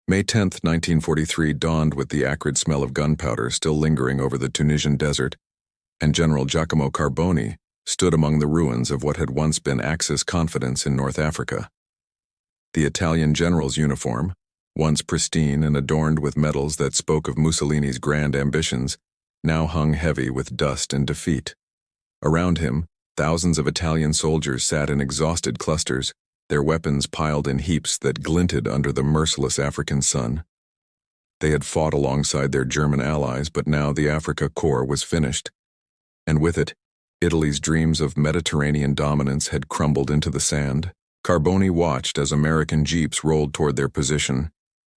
May 10, 1943 dawned with the acrid smell of gunpowder still lingering over the Tunisian desert, and General Giacomo Carboni stood among the ruins of what had once been Axis confidence in North Africa. The Italian general's uniform, once pristine and adorned with medals that spoke of Mussolini's grand ambitions, now hung heavy with dust and defeat. Around him, thousands of Italian soldiers sat in exhausted clusters, their weapons piled in heaps that glinted under the merciless African sun. They had fought alongside their German allies, but now the Africa Corps was finished. And with it, Italy's dreams of Mediterranean dominance had crumbled into the sand. Carboni watched as American jeeps rolled toward their position,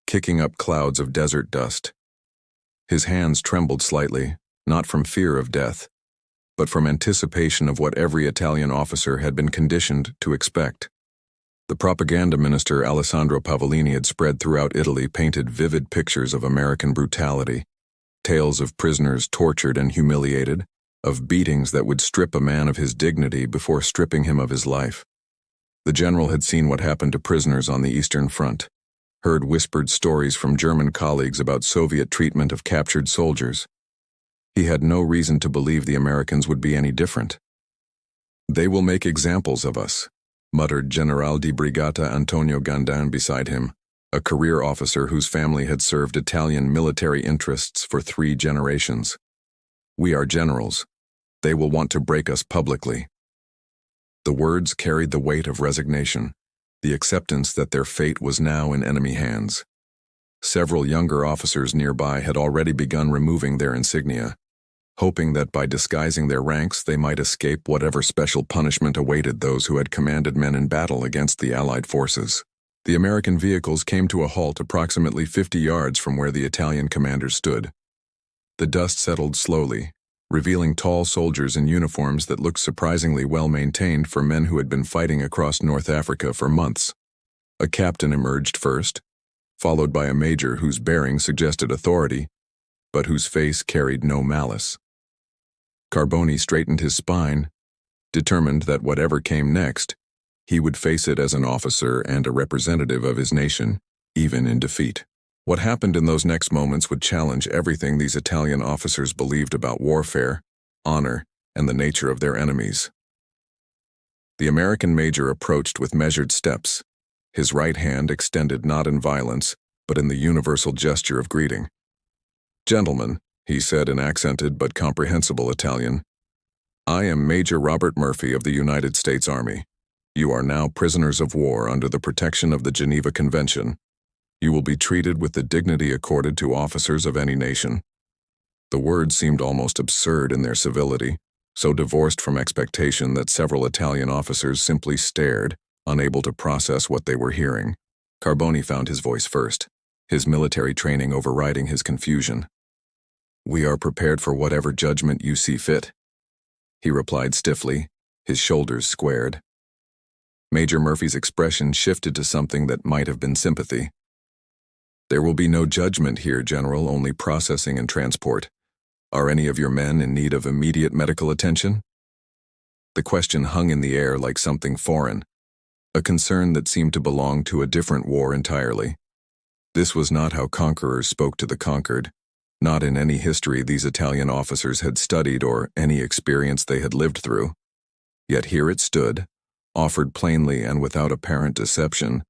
kicking up clouds of desert dust. His hands trembled slightly, not from fear of death, but from anticipation of what every Italian officer had been conditioned to expect. The propaganda minister Alessandro Pavellini had spread throughout Italy painted vivid pictures of American brutality, tales of prisoners tortured and humiliated, of beatings that would strip a man of his dignity before stripping him of his life. The general had seen what happened to prisoners on the Eastern Front, heard whispered stories from German colleagues about Soviet treatment of captured soldiers. He had no reason to believe the Americans would be any different. "They will make examples of us," muttered General di Brigata Antonio Gandin beside him, a career officer whose family had served Italian military interests for 3 generations. "We are generals. They will want to break us publicly." The words carried the weight of resignation, the acceptance that their fate was now in enemy hands. Several younger officers nearby had already begun removing their insignia, hoping that by disguising their ranks they might escape whatever special punishment awaited those who had commanded men in battle against the Allied forces. The American vehicles came to a halt approximately 50 yards from where the Italian commanders stood. The dust settled slowly, revealing tall soldiers in uniforms that looked surprisingly well maintained for men who had been fighting across North Africa for months. A captain emerged first, followed by a major whose bearing suggested authority, but whose face carried no malice. Carboni straightened his spine, determined that whatever came next, he would face it as an officer and a representative of his nation, even in defeat. What happened in those next moments would challenge everything these Italian officers believed about warfare, honor, and the nature of their enemies. The American major approached with measured steps, his right hand extended not in violence, but in the universal gesture of greeting. "Gentlemen," he said in accented but comprehensible Italian, "I am Major Robert Murphy of the United States Army. You are now prisoners of war under the protection of the Geneva Convention. You will be treated with the dignity accorded to officers of any nation." The words seemed almost absurd in their civility, so divorced from expectation that several Italian officers simply stared, unable to process what they were hearing. Carboni found his voice first, his military training overriding his confusion. "We are prepared for whatever judgment you see fit," he replied stiffly, his shoulders squared. Major Murphy's expression shifted to something that might have been sympathy. "There will be no judgment here, General, only processing and transport. Are any of your men in need of immediate medical attention?" The question hung in the air like something foreign, a concern that seemed to belong to a different war entirely. This was not how conquerors spoke to the conquered. Not in any history these Italian officers had studied or any experience they had lived through. Yet here it stood, offered plainly and without apparent deception,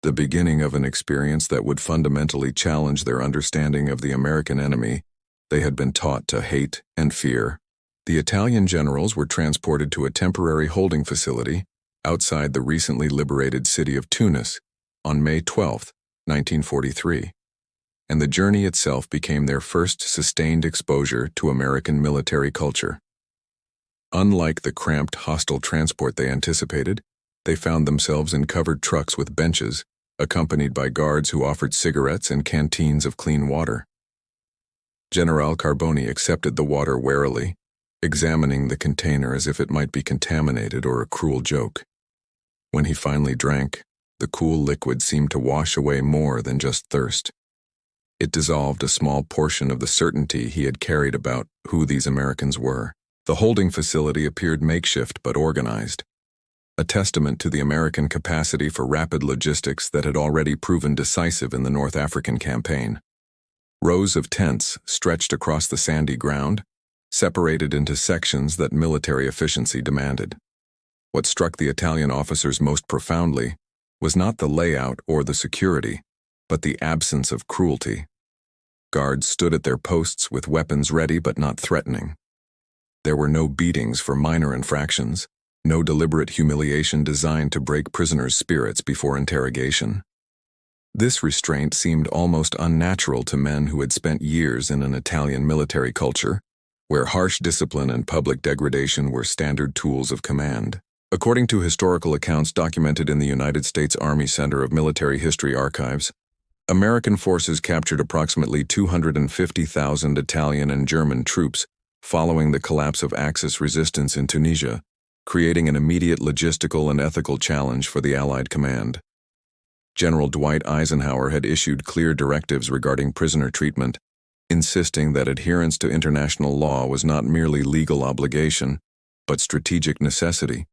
the beginning of an experience that would fundamentally challenge their understanding of the American enemy they had been taught to hate and fear. The Italian generals were transported to a temporary holding facility outside the recently liberated city of Tunis on May 12, 1943. And the journey itself became their first sustained exposure to American military culture. Unlike the cramped, hostile transport they anticipated, they found themselves in covered trucks with benches, accompanied by guards who offered cigarettes and canteens of clean water. General Carboni accepted the water warily, examining the container as if it might be contaminated or a cruel joke. When he finally drank, the cool liquid seemed to wash away more than just thirst. It dissolved a small portion of the certainty he had carried about who these Americans were. The holding facility appeared makeshift but organized. a testament to the American capacity for rapid logistics that had already proven decisive in the North African campaign. Rows of tents stretched across the sandy ground, separated into sections that military efficiency demanded. What struck the Italian officers most profoundly was not the layout or the security, but the absence of cruelty. Guards stood at their posts with weapons ready but not threatening. There were no beatings for minor infractions, no deliberate humiliation designed to break prisoners' spirits before interrogation. This restraint seemed almost unnatural to men who had spent years in an Italian military culture, where harsh discipline and public degradation were standard tools of command. According to historical accounts documented in the United States Army Center of Military History Archives, American forces captured approximately 250,000 Italian and German troops following the collapse of Axis resistance in Tunisia, creating an immediate logistical and ethical challenge for the Allied command. General Dwight Eisenhower had issued clear directives regarding prisoner treatment, insisting that adherence to international law was not merely legal obligation, but strategic necessity.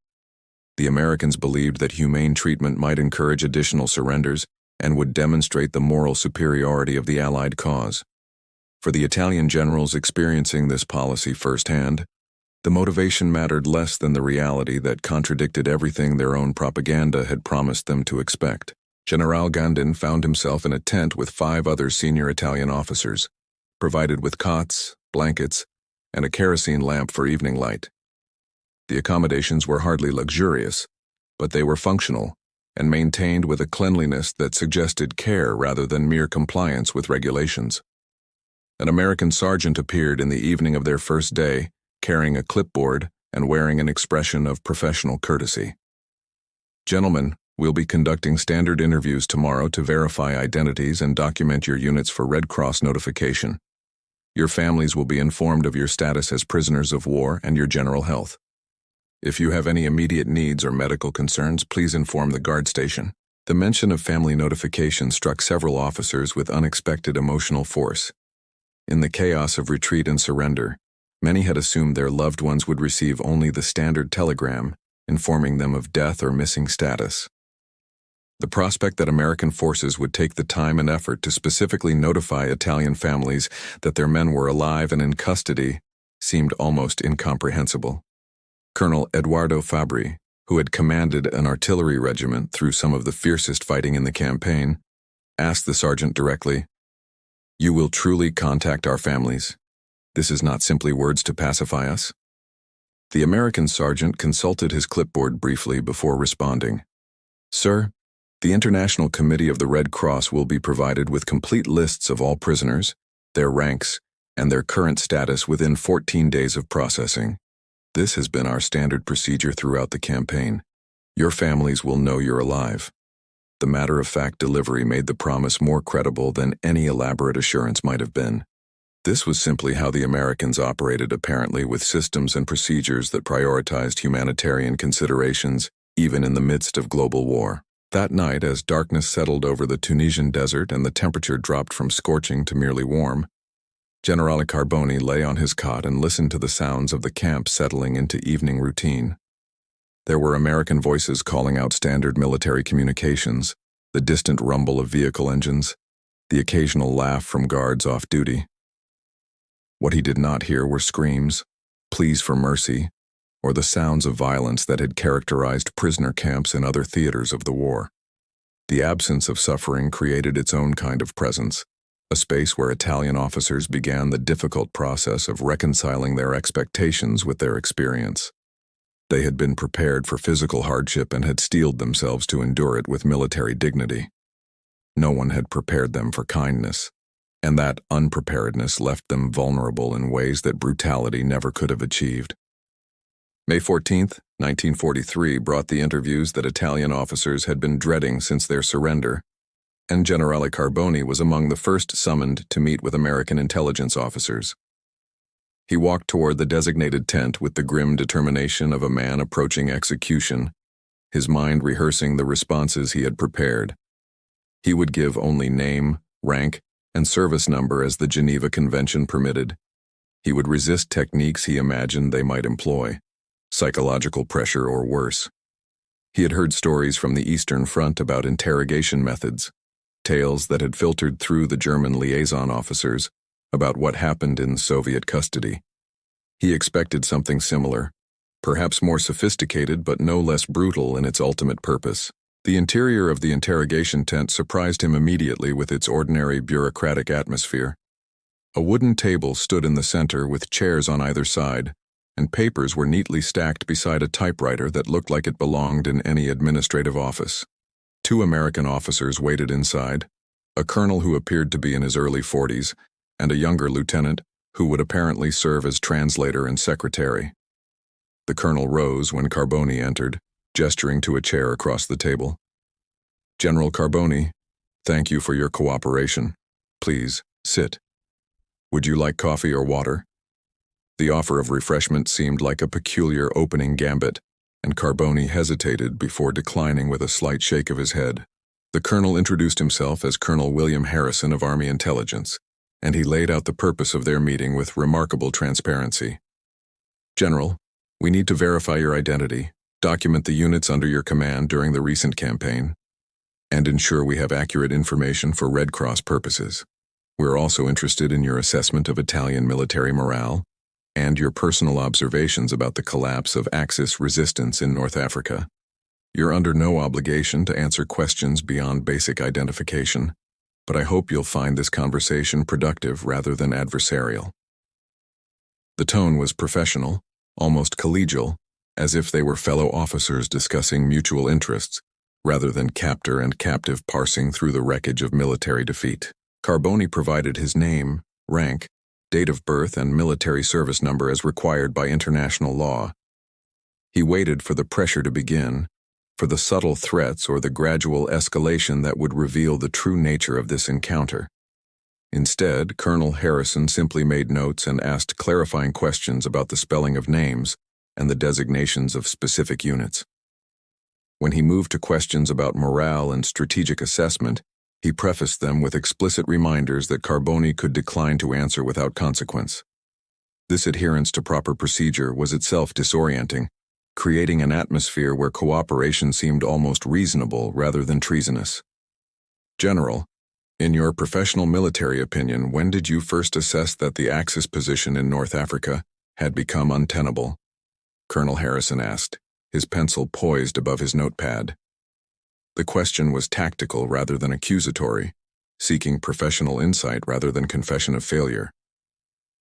The Americans believed that humane treatment might encourage additional surrenders and would demonstrate the moral superiority of the Allied cause. For the Italian generals experiencing this policy firsthand, the motivation mattered less than the reality that contradicted everything their own propaganda had promised them to expect. General Gandin found himself in a tent with 5 other senior Italian officers, provided with cots, blankets, and a kerosene lamp for evening light. The accommodations were hardly luxurious, but they were functional and maintained with a cleanliness that suggested care rather than mere compliance with regulations. An American sergeant appeared in the evening of their first day, carrying a clipboard and wearing an expression of professional courtesy. "Gentlemen, we'll be conducting standard interviews tomorrow to verify identities and document your units for Red Cross notification. Your families will be informed of your status as prisoners of war and your general health. If you have any immediate needs or medical concerns, please inform the guard station." The mention of family notification struck several officers with unexpected emotional force. In the chaos of retreat and surrender, many had assumed their loved ones would receive only the standard telegram informing them of death or missing status. The prospect that American forces would take the time and effort to specifically notify Italian families that their men were alive and in custody seemed almost incomprehensible. Colonel Eduardo Fabbri, who had commanded an artillery regiment through some of the fiercest fighting in the campaign, asked the sergeant directly, "You will truly contact our families? This is not simply words to pacify us?" The American sergeant consulted his clipboard briefly before responding. "Sir, the International Committee of the Red Cross will be provided with complete lists of all prisoners, their ranks, and their current status within 14 days of processing. This has been our standard procedure throughout the campaign. Your families will know you're alive." The matter-of-fact delivery made the promise more credible than any elaborate assurance might have been. This was simply how the Americans operated, apparently, with systems and procedures that prioritized humanitarian considerations, even in the midst of global war. That night, as darkness settled over the Tunisian desert and the temperature dropped from scorching to merely warm, Generale Carboni lay on his cot and listened to the sounds of the camp settling into evening routine. There were American voices calling out standard military communications, the distant rumble of vehicle engines, the occasional laugh from guards off duty. What he did not hear were screams, pleas for mercy, or the sounds of violence that had characterized prisoner camps in other theaters of the war. The absence of suffering created its own kind of presence, a space where Italian officers began the difficult process of reconciling their expectations with their experience. They had been prepared for physical hardship and had steeled themselves to endure it with military dignity. No one had prepared them for kindness, and that unpreparedness left them vulnerable in ways that brutality never could have achieved. May 14, 1943 brought the interviews that Italian officers had been dreading since their surrender, and Generale Carboni was among the first summoned to meet with American intelligence officers. He walked toward the designated tent with the grim determination of a man approaching execution, his mind rehearsing the responses he had prepared. He would give only name, rank, and service number as the Geneva Convention permitted. He would resist techniques he imagined they might employ, psychological pressure or worse. He had heard stories from the Eastern Front about interrogation methods, tales that had filtered through the German liaison officers about what happened in Soviet custody. He expected something similar, perhaps more sophisticated but no less brutal in its ultimate purpose. The interior of the interrogation tent surprised him immediately with its ordinary bureaucratic atmosphere. A wooden table stood in the center with chairs on either side, and papers were neatly stacked beside a typewriter that looked like it belonged in any administrative office. 2 American officers waited inside, a colonel who appeared to be in his early 40s, and a younger lieutenant who would apparently serve as translator and secretary. The colonel rose when Carboni entered, gesturing to a chair across the table. "General Carboni, thank you for your cooperation. Please, sit. Would you like coffee or water?" The offer of refreshment seemed like a peculiar opening gambit, and Carboni hesitated before declining with a slight shake of his head. The colonel introduced himself as Colonel William Harrison of Army Intelligence, and he laid out the purpose of their meeting with remarkable transparency. "General, we need to verify your identity, document the units under your command during the recent campaign, and ensure we have accurate information for Red Cross purposes. We're also interested in your assessment of Italian military morale and your personal observations about the collapse of Axis resistance in North Africa. You're under no obligation to answer questions beyond basic identification, but I hope you'll find this conversation productive rather than adversarial." The tone was professional, almost collegial, as if they were fellow officers discussing mutual interests, rather than captor and captive parsing through the wreckage of military defeat. Carboni provided his name, rank, date of birth, and military service number as required by international law. He waited for the pressure to begin, for the subtle threats or the gradual escalation that would reveal the true nature of this encounter. Instead, Colonel Harrison simply made notes and asked clarifying questions about the spelling of names and the designations of specific units. When he moved to questions about morale and strategic assessment, he prefaced them with explicit reminders that Carboni could decline to answer without consequence. This adherence to proper procedure was itself disorienting, creating an atmosphere where cooperation seemed almost reasonable rather than treasonous. "General, in your professional military opinion, when did you first assess that the Axis position in North Africa had become untenable?" Colonel Harrison asked, his pencil poised above his notepad. The question was tactical rather than accusatory, seeking professional insight rather than confession of failure.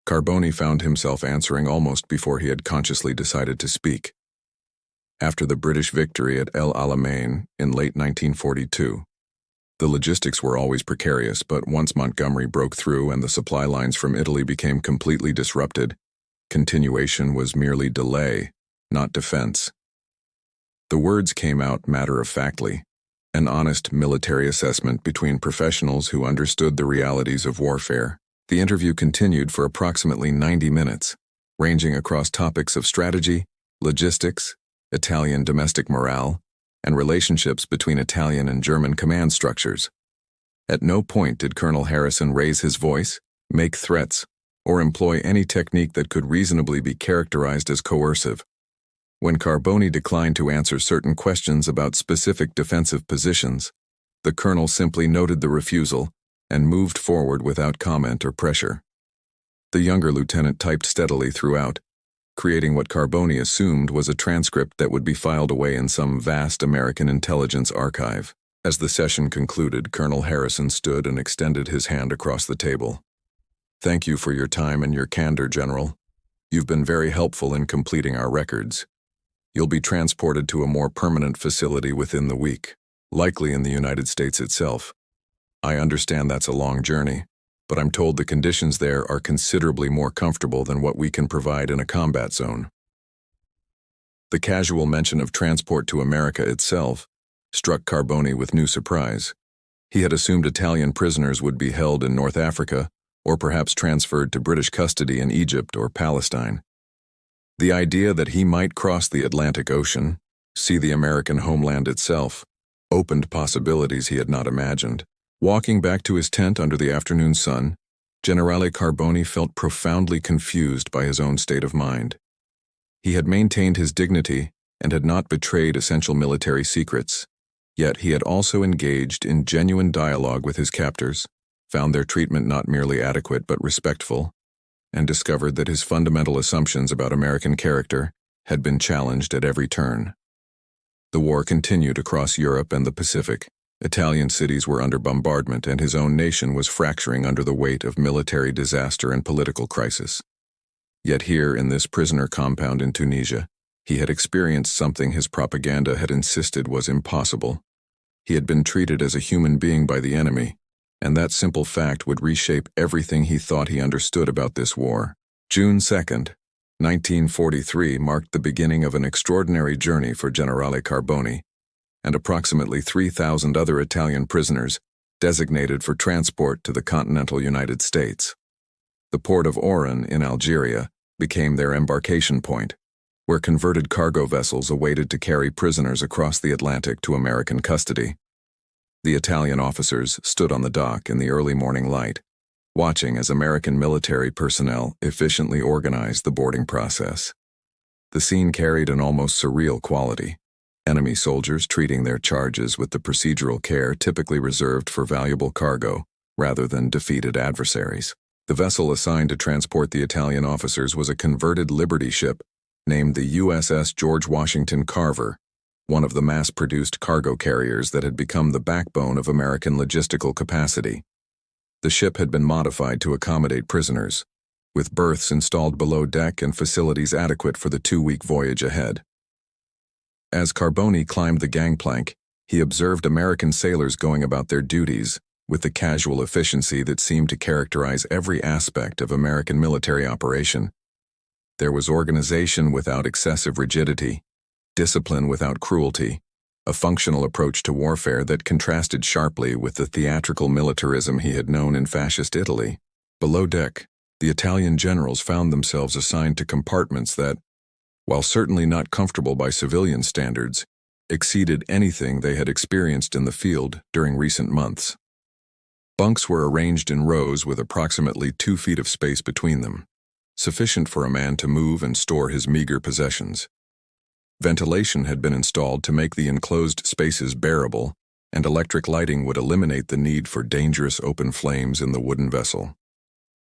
Carboni found himself answering almost before he had consciously decided to speak. After the British victory at El Alamein in late 1942, the logistics were always precarious, but once Montgomery broke through and the supply lines from Italy became completely disrupted, continuation was merely delay, not defense. The words came out matter-of-factly, an honest military assessment between professionals who understood the realities of warfare. The interview continued for approximately 90 minutes, ranging across topics of strategy, logistics, Italian domestic morale, and relationships between Italian and German command structures. At no point did Colonel Harrison raise his voice, make threats, or employ any technique that could reasonably be characterized as coercive. When Carboni declined to answer certain questions about specific defensive positions, the colonel simply noted the refusal and moved forward without comment or pressure. The younger lieutenant typed steadily throughout, creating what Carboni assumed was a transcript that would be filed away in some vast American intelligence archive. As the session concluded, Colonel Harrison stood and extended his hand across the table. "Thank you for your time and your candor, General. You've been very helpful in completing our records. You'll be transported to a more permanent facility within the week, likely in the United States itself. I understand that's a long journey, but I'm told the conditions there are considerably more comfortable than what we can provide in a combat zone." The casual mention of transport to America itself struck Carboni with new surprise. He had assumed Italian prisoners would be held in North Africa or perhaps transferred to British custody in Egypt or Palestine. The idea that he might cross the Atlantic Ocean, see the American homeland itself, opened possibilities he had not imagined. Walking back to his tent under the afternoon sun, Generale Carboni felt profoundly confused by his own state of mind. He had maintained his dignity and had not betrayed essential military secrets. Yet he had also engaged in genuine dialogue with his captors, found their treatment not merely adequate but respectful, and discovered that his fundamental assumptions about American character had been challenged at every turn. The war continued across Europe and the Pacific. Italian cities were under bombardment, and his own nation was fracturing under the weight of military disaster and political crisis. Yet here, in this prisoner compound in Tunisia, he had experienced something his propaganda had insisted was impossible. He had been treated as a human being by the enemy, and that simple fact would reshape everything he thought he understood about this war. June 2nd, 1943 marked the beginning of an extraordinary journey for Generale Carboni and approximately 3,000 other Italian prisoners designated for transport to the continental United States. The port of Oran in Algeria became their embarkation point, where converted cargo vessels awaited to carry prisoners across the Atlantic to American custody. The Italian officers stood on the dock in the early morning light, watching as American military personnel efficiently organized the boarding process. The scene carried an almost surreal quality, enemy soldiers treating their charges with the procedural care typically reserved for valuable cargo rather than defeated adversaries. The vessel assigned to transport the Italian officers was a converted Liberty ship named the USS George Washington Carver, one of the mass-produced cargo carriers that had become the backbone of American logistical capacity. The ship had been modified to accommodate prisoners, with berths installed below deck and facilities adequate for the 2-week voyage ahead. As Carboni climbed the gangplank, he observed American sailors going about their duties with the casual efficiency that seemed to characterize every aspect of American military operation. There was organization without excessive rigidity, discipline without cruelty, a functional approach to warfare that contrasted sharply with the theatrical militarism he had known in fascist Italy. Below deck, the Italian generals found themselves assigned to compartments that, while certainly not comfortable by civilian standards, exceeded anything they had experienced in the field during recent months. Bunks were arranged in rows with approximately 2 feet of space between them, sufficient for a man to move and store his meager possessions. Ventilation had been installed to make the enclosed spaces bearable, and electric lighting would eliminate the need for dangerous open flames in the wooden vessel.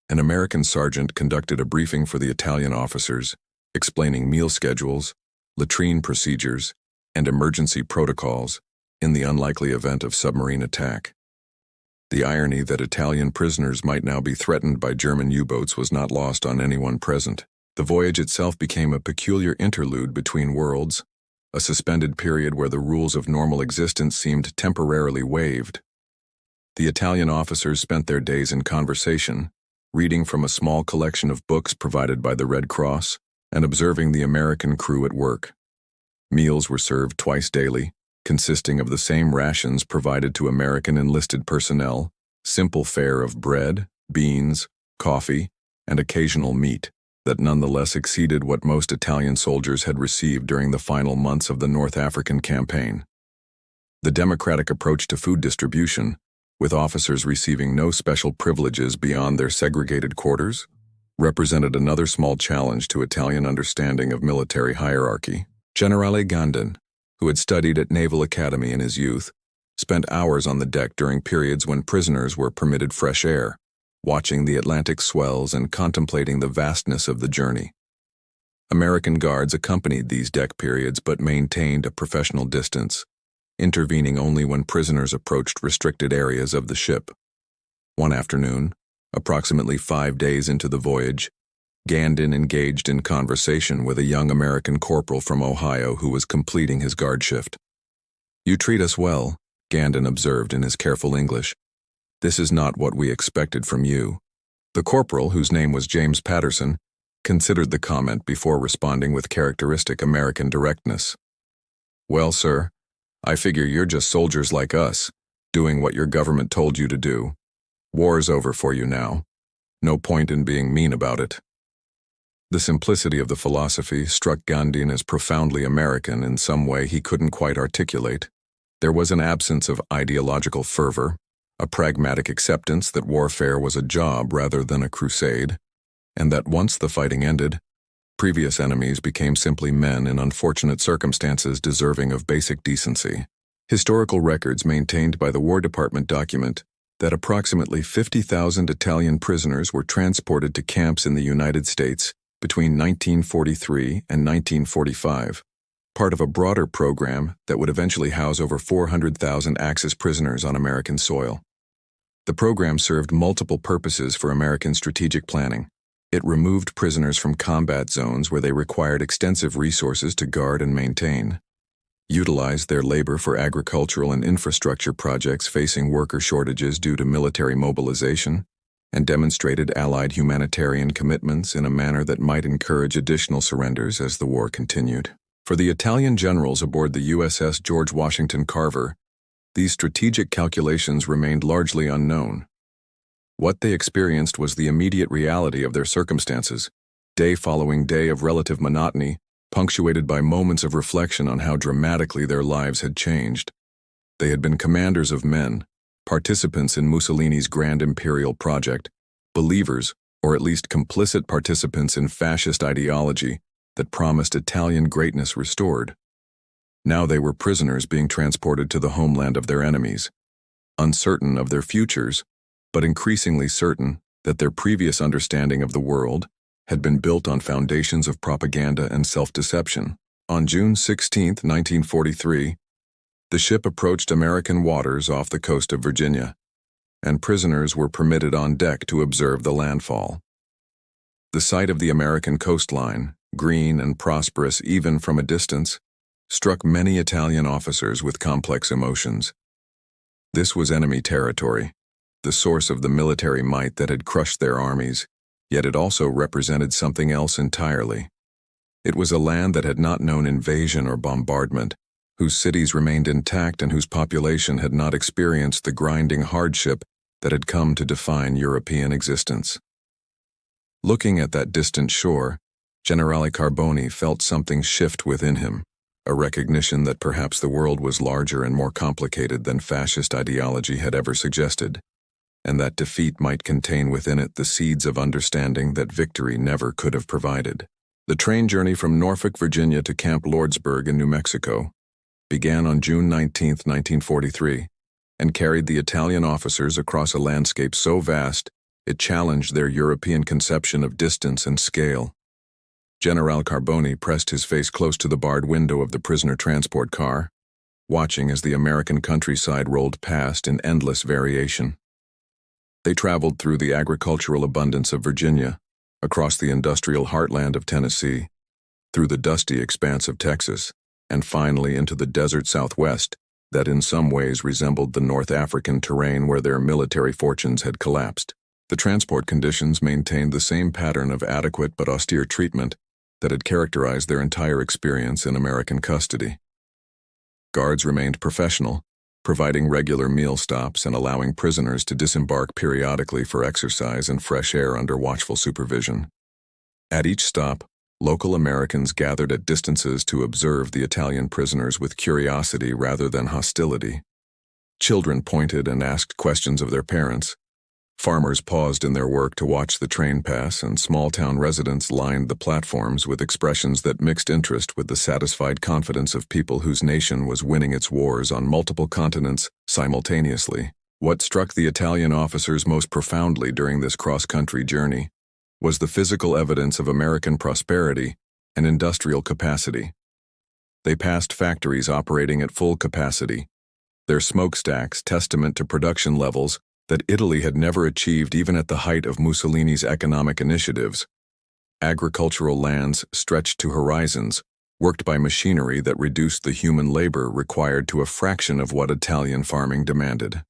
An American sergeant conducted a briefing for the Italian officers, explaining meal schedules, latrine procedures, and emergency protocols in the unlikely event of submarine attack. The irony that Italian prisoners might now be threatened by German U-boats was not lost on anyone present. The voyage itself became a peculiar interlude between worlds, a suspended period where the rules of normal existence seemed temporarily waived. The Italian officers spent their days in conversation, reading from a small collection of books provided by the Red Cross, and observing the American crew at work. Meals were served twice daily, consisting of the same rations provided to American enlisted personnel, simple fare of bread, beans, coffee, and occasional meat that nonetheless exceeded what most Italian soldiers had received during the final months of the North African campaign. The democratic approach to food distribution, with officers receiving no special privileges beyond their segregated quarters, represented another small challenge to Italian understanding of military hierarchy. Generale Gandin, who had studied at Naval Academy in his youth, spent hours on the deck during periods when prisoners were permitted fresh air, watching the Atlantic swells and contemplating the vastness of the journey. American guards accompanied these deck periods but maintained a professional distance, intervening only when prisoners approached restricted areas of the ship. One afternoon, approximately 5 days into the voyage, Gandin engaged in conversation with a young American corporal from Ohio who was completing his guard shift. "You treat us well," Gandin observed in his careful English. "This is not what we expected from you." The corporal, whose name was James Patterson, considered the comment before responding with characteristic American directness. "Well, sir, I figure you're just soldiers like us, doing what your government told you to do. War's over for you now. No point in being mean about it." The simplicity of the philosophy struck Gandin as profoundly American in some way he couldn't quite articulate. There was an absence of ideological fervor, a pragmatic acceptance that warfare was a job rather than a crusade, and that once the fighting ended, Previous enemies became simply men in unfortunate circumstances deserving of basic decency. Historical records maintained by the War Department document that approximately 50,000 Italian prisoners were transported to camps in the United States between 1943 and 1945, part of a broader program that would eventually house over 400,000 Axis prisoners on American soil. The program served multiple purposes for American strategic planning. It removed prisoners from combat zones where they required extensive resources to guard and maintain, utilized their labor for agricultural and infrastructure projects facing worker shortages due to military mobilization, and demonstrated Allied humanitarian commitments in a manner that might encourage additional surrenders as the war continued. For the Italian generals aboard the USS George Washington Carver, these strategic calculations remained largely unknown. What they experienced was the immediate reality of their circumstances, day following day of relative monotony, punctuated by moments of reflection on how dramatically their lives had changed. They had been commanders of men, participants in Mussolini's grand imperial project, believers, or at least complicit participants in fascist ideology that promised Italian greatness restored. Now they were prisoners being transported to the homeland of their enemies, uncertain of their futures, but increasingly certain that their previous understanding of the world had been built on foundations of propaganda and self-deception. On June 16, 1943, the ship approached American waters off the coast of Virginia, and prisoners were permitted on deck to observe the landfall. The sight of the American coastline, green and prosperous even from a distance, struck many Italian officers with complex emotions. This was enemy territory, the source of the military might that had crushed their armies, yet it also represented something else entirely. It was a land that had not known invasion or bombardment, whose cities remained intact and whose population had not experienced the grinding hardship that had come to define European existence. Looking at that distant shore, Generale Carboni felt something shift within him, a recognition that perhaps the world was larger and more complicated than fascist ideology had ever suggested, and that defeat might contain within it the seeds of understanding that victory never could have provided. The train journey from Norfolk, Virginia to Camp Lordsburg in New Mexico began on June 19, 1943, and carried the Italian officers across a landscape so vast it challenged their European conception of distance and scale. General Carboni pressed his face close to the barred window of the prisoner transport car, watching as the American countryside rolled past in endless variation. They traveled through the agricultural abundance of Virginia, across the industrial heartland of Tennessee, through the dusty expanse of Texas, and finally into the desert southwest that in some ways resembled the North African terrain where their military fortunes had collapsed. The transport conditions maintained the same pattern of adequate but austere treatment that had characterized their entire experience in American custody. Guards remained professional, providing regular meal stops and allowing prisoners to disembark periodically for exercise and fresh air under watchful supervision. At each stop, local Americans gathered at distances to observe the Italian prisoners with curiosity rather than hostility. Children pointed and asked questions of their parents. Farmers paused in their work to watch the train pass, and small-town residents lined the platforms with expressions that mixed interest with the satisfied confidence of people whose nation was winning its wars on multiple continents simultaneously. What struck the Italian officers most profoundly during this cross-country journey was the physical evidence of American prosperity and industrial capacity. They passed factories operating at full capacity, their smokestacks testament to production levels that Italy had never achieved even at the height of Mussolini's economic initiatives. Agricultural lands stretched to horizons, worked by machinery that reduced the human labor required to a fraction of what Italian farming demanded.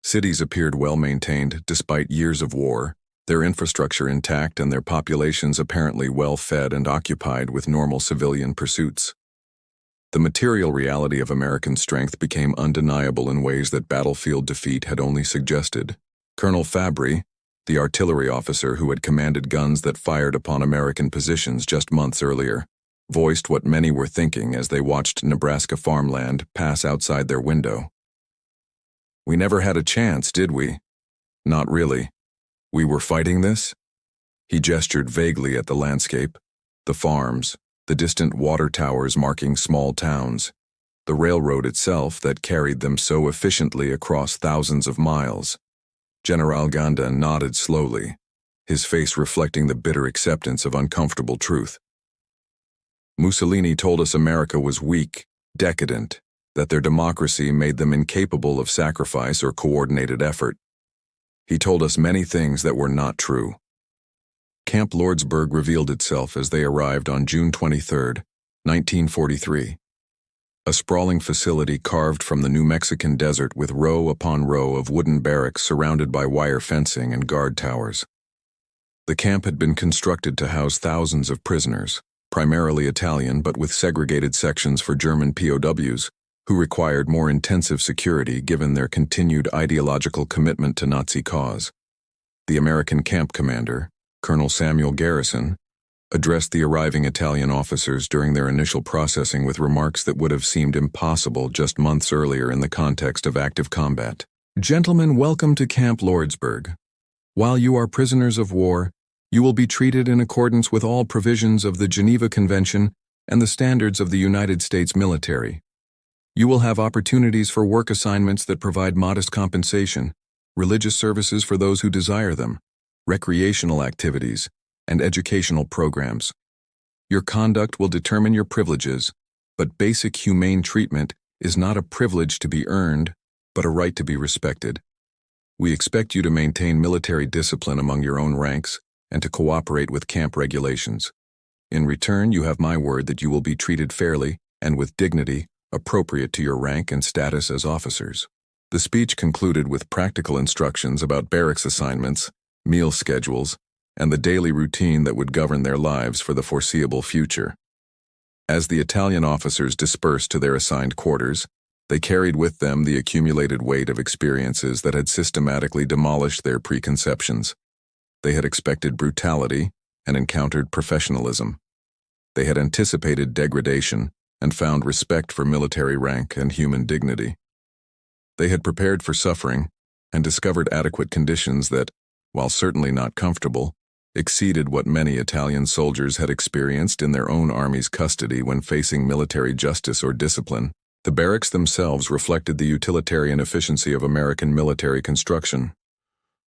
Cities appeared well-maintained despite years of war, their infrastructure intact and their populations apparently well-fed and occupied with normal civilian pursuits. The material reality of American strength became undeniable in ways that battlefield defeat had only suggested. Colonel Fabry, the artillery officer who had commanded guns that fired upon American positions just months earlier, voiced what many were thinking as they watched Nebraska farmland pass outside their window. "We never had a chance, did we? Not really. We were fighting this?" He gestured vaguely at the landscape, The farms, the distant water towers marking small towns, the railroad itself that carried them so efficiently across thousands of miles. General Ganda nodded slowly, his face reflecting the bitter acceptance of uncomfortable truth. Mussolini told us America was weak, decadent, that their democracy made them incapable of sacrifice or coordinated effort. He told us many things that were not true. Camp Lordsburg revealed itself as they arrived on June 23, 1943. A sprawling facility carved from the New Mexican desert with row upon row of wooden barracks surrounded by wire fencing and guard towers. The camp had been constructed to house thousands of prisoners, primarily Italian but with segregated sections for German POWs, who required more intensive security given their continued ideological commitment to Nazi cause. The American camp commander, Colonel Samuel Garrison, addressed the arriving Italian officers during their initial processing with remarks that would have seemed impossible just months earlier in the context of active combat. "Gentlemen, welcome to Camp Lordsburg. While you are prisoners of war, you will be treated in accordance with all provisions of the Geneva Convention and the standards of the United States military. You will have opportunities for work assignments that provide modest compensation, religious services for those who desire them, recreational activities, and educational programs. Your conduct will determine your privileges, but basic humane treatment is not a privilege to be earned, but a right to be respected. We expect you to maintain military discipline among your own ranks and to cooperate with camp regulations. In return, you have my word that you will be treated fairly and with dignity appropriate to your rank and status as officers." The speech concluded with practical instructions about barracks assignments, meal schedules, and the daily routine that would govern their lives for the foreseeable future. As the Italian officers dispersed to their assigned quarters, they carried with them the accumulated weight of experiences that had systematically demolished their preconceptions. They had expected brutality and encountered professionalism. They had anticipated degradation and found respect for military rank and human dignity. They had prepared for suffering and discovered adequate conditions that, while certainly not comfortable, exceeded what many Italian soldiers had experienced in their own army's custody when facing military justice or discipline. The barracks themselves reflected the utilitarian efficiency of American military construction.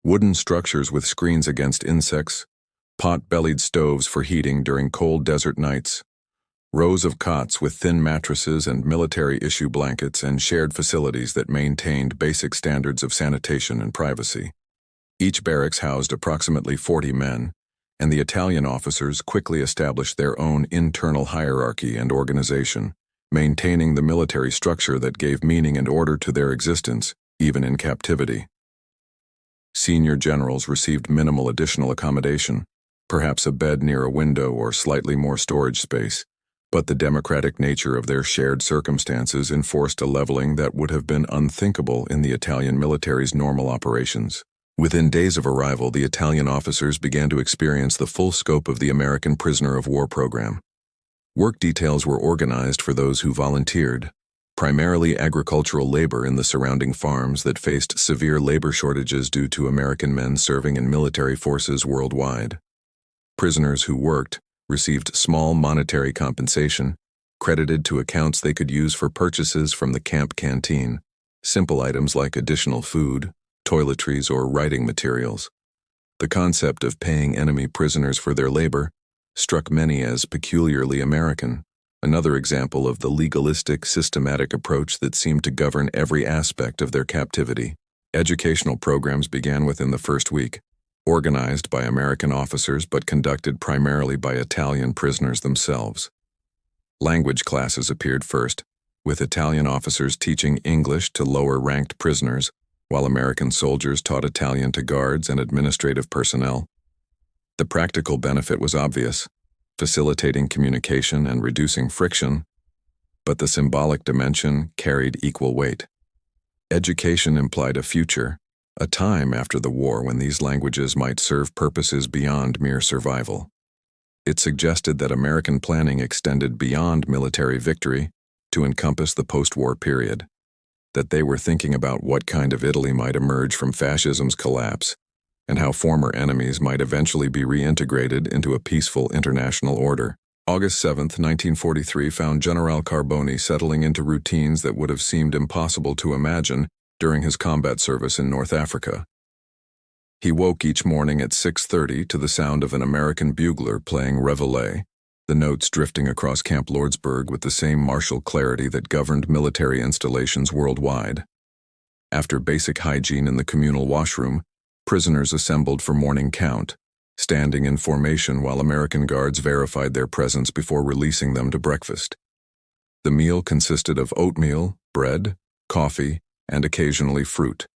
Wooden structures with screens against insects, pot-bellied stoves for heating during cold desert nights, rows of cots with thin mattresses and military-issue blankets, and shared facilities that maintained basic standards of sanitation and privacy. Each barracks housed approximately 40 men, and the Italian officers quickly established their own internal hierarchy and organization, maintaining the military structure that gave meaning and order to their existence, even in captivity. Senior generals received minimal additional accommodation, perhaps a bed near a window or slightly more storage space, but the democratic nature of their shared circumstances enforced a leveling that would have been unthinkable in the Italian military's normal operations. Within days of arrival, the Italian officers began to experience the full scope of the American prisoner of war program. Work details were organized for those who volunteered, primarily agricultural labor in the surrounding farms that faced severe labor shortages due to American men serving in military forces worldwide. Prisoners who worked received small monetary compensation, credited to accounts they could use for purchases from the camp canteen, simple items like additional food, toiletries, or writing materials. The concept of paying enemy prisoners for their labor struck many as peculiarly American, another example of the legalistic, systematic approach that seemed to govern every aspect of their captivity. Educational programs began within the first week, organized by American officers but conducted primarily by Italian prisoners themselves. Language classes appeared first, with Italian officers teaching English to lower-ranked prisoners, while American soldiers taught Italian to guards and administrative personnel. The practical benefit was obvious, facilitating communication and reducing friction, but the symbolic dimension carried equal weight. Education implied a future, a time after the war when these languages might serve purposes beyond mere survival. It suggested that American planning extended beyond military victory to encompass the post-war period, that they were thinking about what kind of Italy might emerge from fascism's collapse, and how former enemies might eventually be reintegrated into a peaceful international order. August 7, 1943 found General Carboni settling into routines that would have seemed impossible to imagine during his combat service in North Africa. He woke each morning at 6:30 to the sound of an American bugler playing Reveille, the notes drifting across Camp Lordsburg with the same martial clarity that governed military installations worldwide. After basic hygiene in the communal washroom, prisoners assembled for morning count, standing in formation while American guards verified their presence before releasing them to breakfast. The meal consisted of oatmeal, bread, coffee, and occasionally fruit.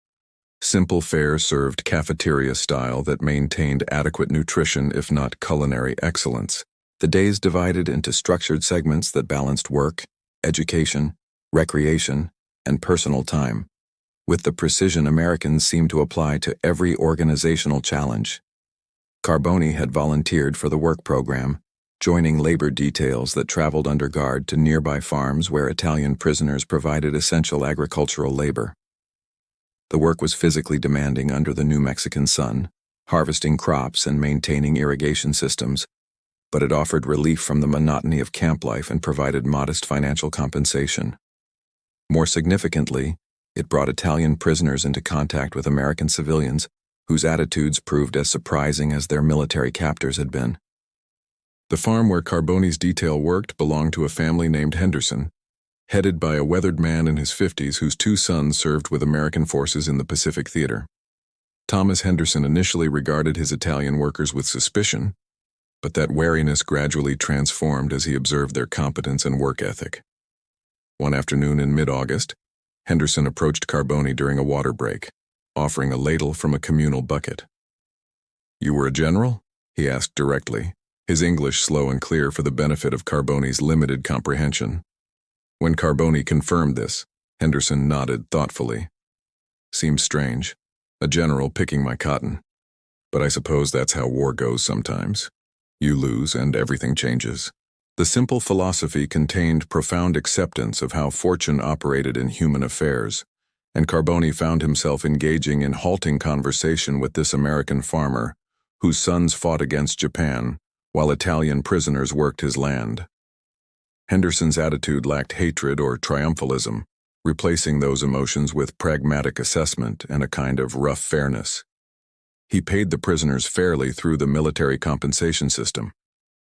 Simple fare served cafeteria style that maintained adequate nutrition if not culinary excellence. The days divided into structured segments that balanced work, education, recreation, and personal time, with the precision Americans seemed to apply to every organizational challenge. Carboni had volunteered for the work program, joining labor details that traveled under guard to nearby farms where Italian prisoners provided essential agricultural labor. The work was physically demanding under the New Mexican sun, harvesting crops and maintaining irrigation systems, but it offered relief from the monotony of camp life and provided modest financial compensation. More significantly, it brought Italian prisoners into contact with American civilians whose attitudes proved as surprising as their military captors had been. The farm where Carboni's detail worked belonged to a family named Henderson, headed by a weathered man in his 50s whose two sons served with American forces in the Pacific Theater. Thomas Henderson initially regarded his Italian workers with suspicion, but that wariness gradually transformed as he observed their competence and work ethic. One afternoon in mid-August, Henderson approached Carboni during a water break, offering a ladle from a communal bucket. "You were a general?" he asked directly, his English slow and clear for the benefit of Carboni's limited comprehension. When Carboni confirmed this, Henderson nodded thoughtfully. "Seems strange. A general picking my cotton. But I suppose that's how war goes sometimes. You lose and everything changes." The simple philosophy contained profound acceptance of how fortune operated in human affairs, and Carboni found himself engaging in halting conversation with this American farmer, whose sons fought against Japan, while Italian prisoners worked his land. Henderson's attitude lacked hatred or triumphalism, replacing those emotions with pragmatic assessment and a kind of rough fairness. He paid the prisoners fairly through the military compensation system,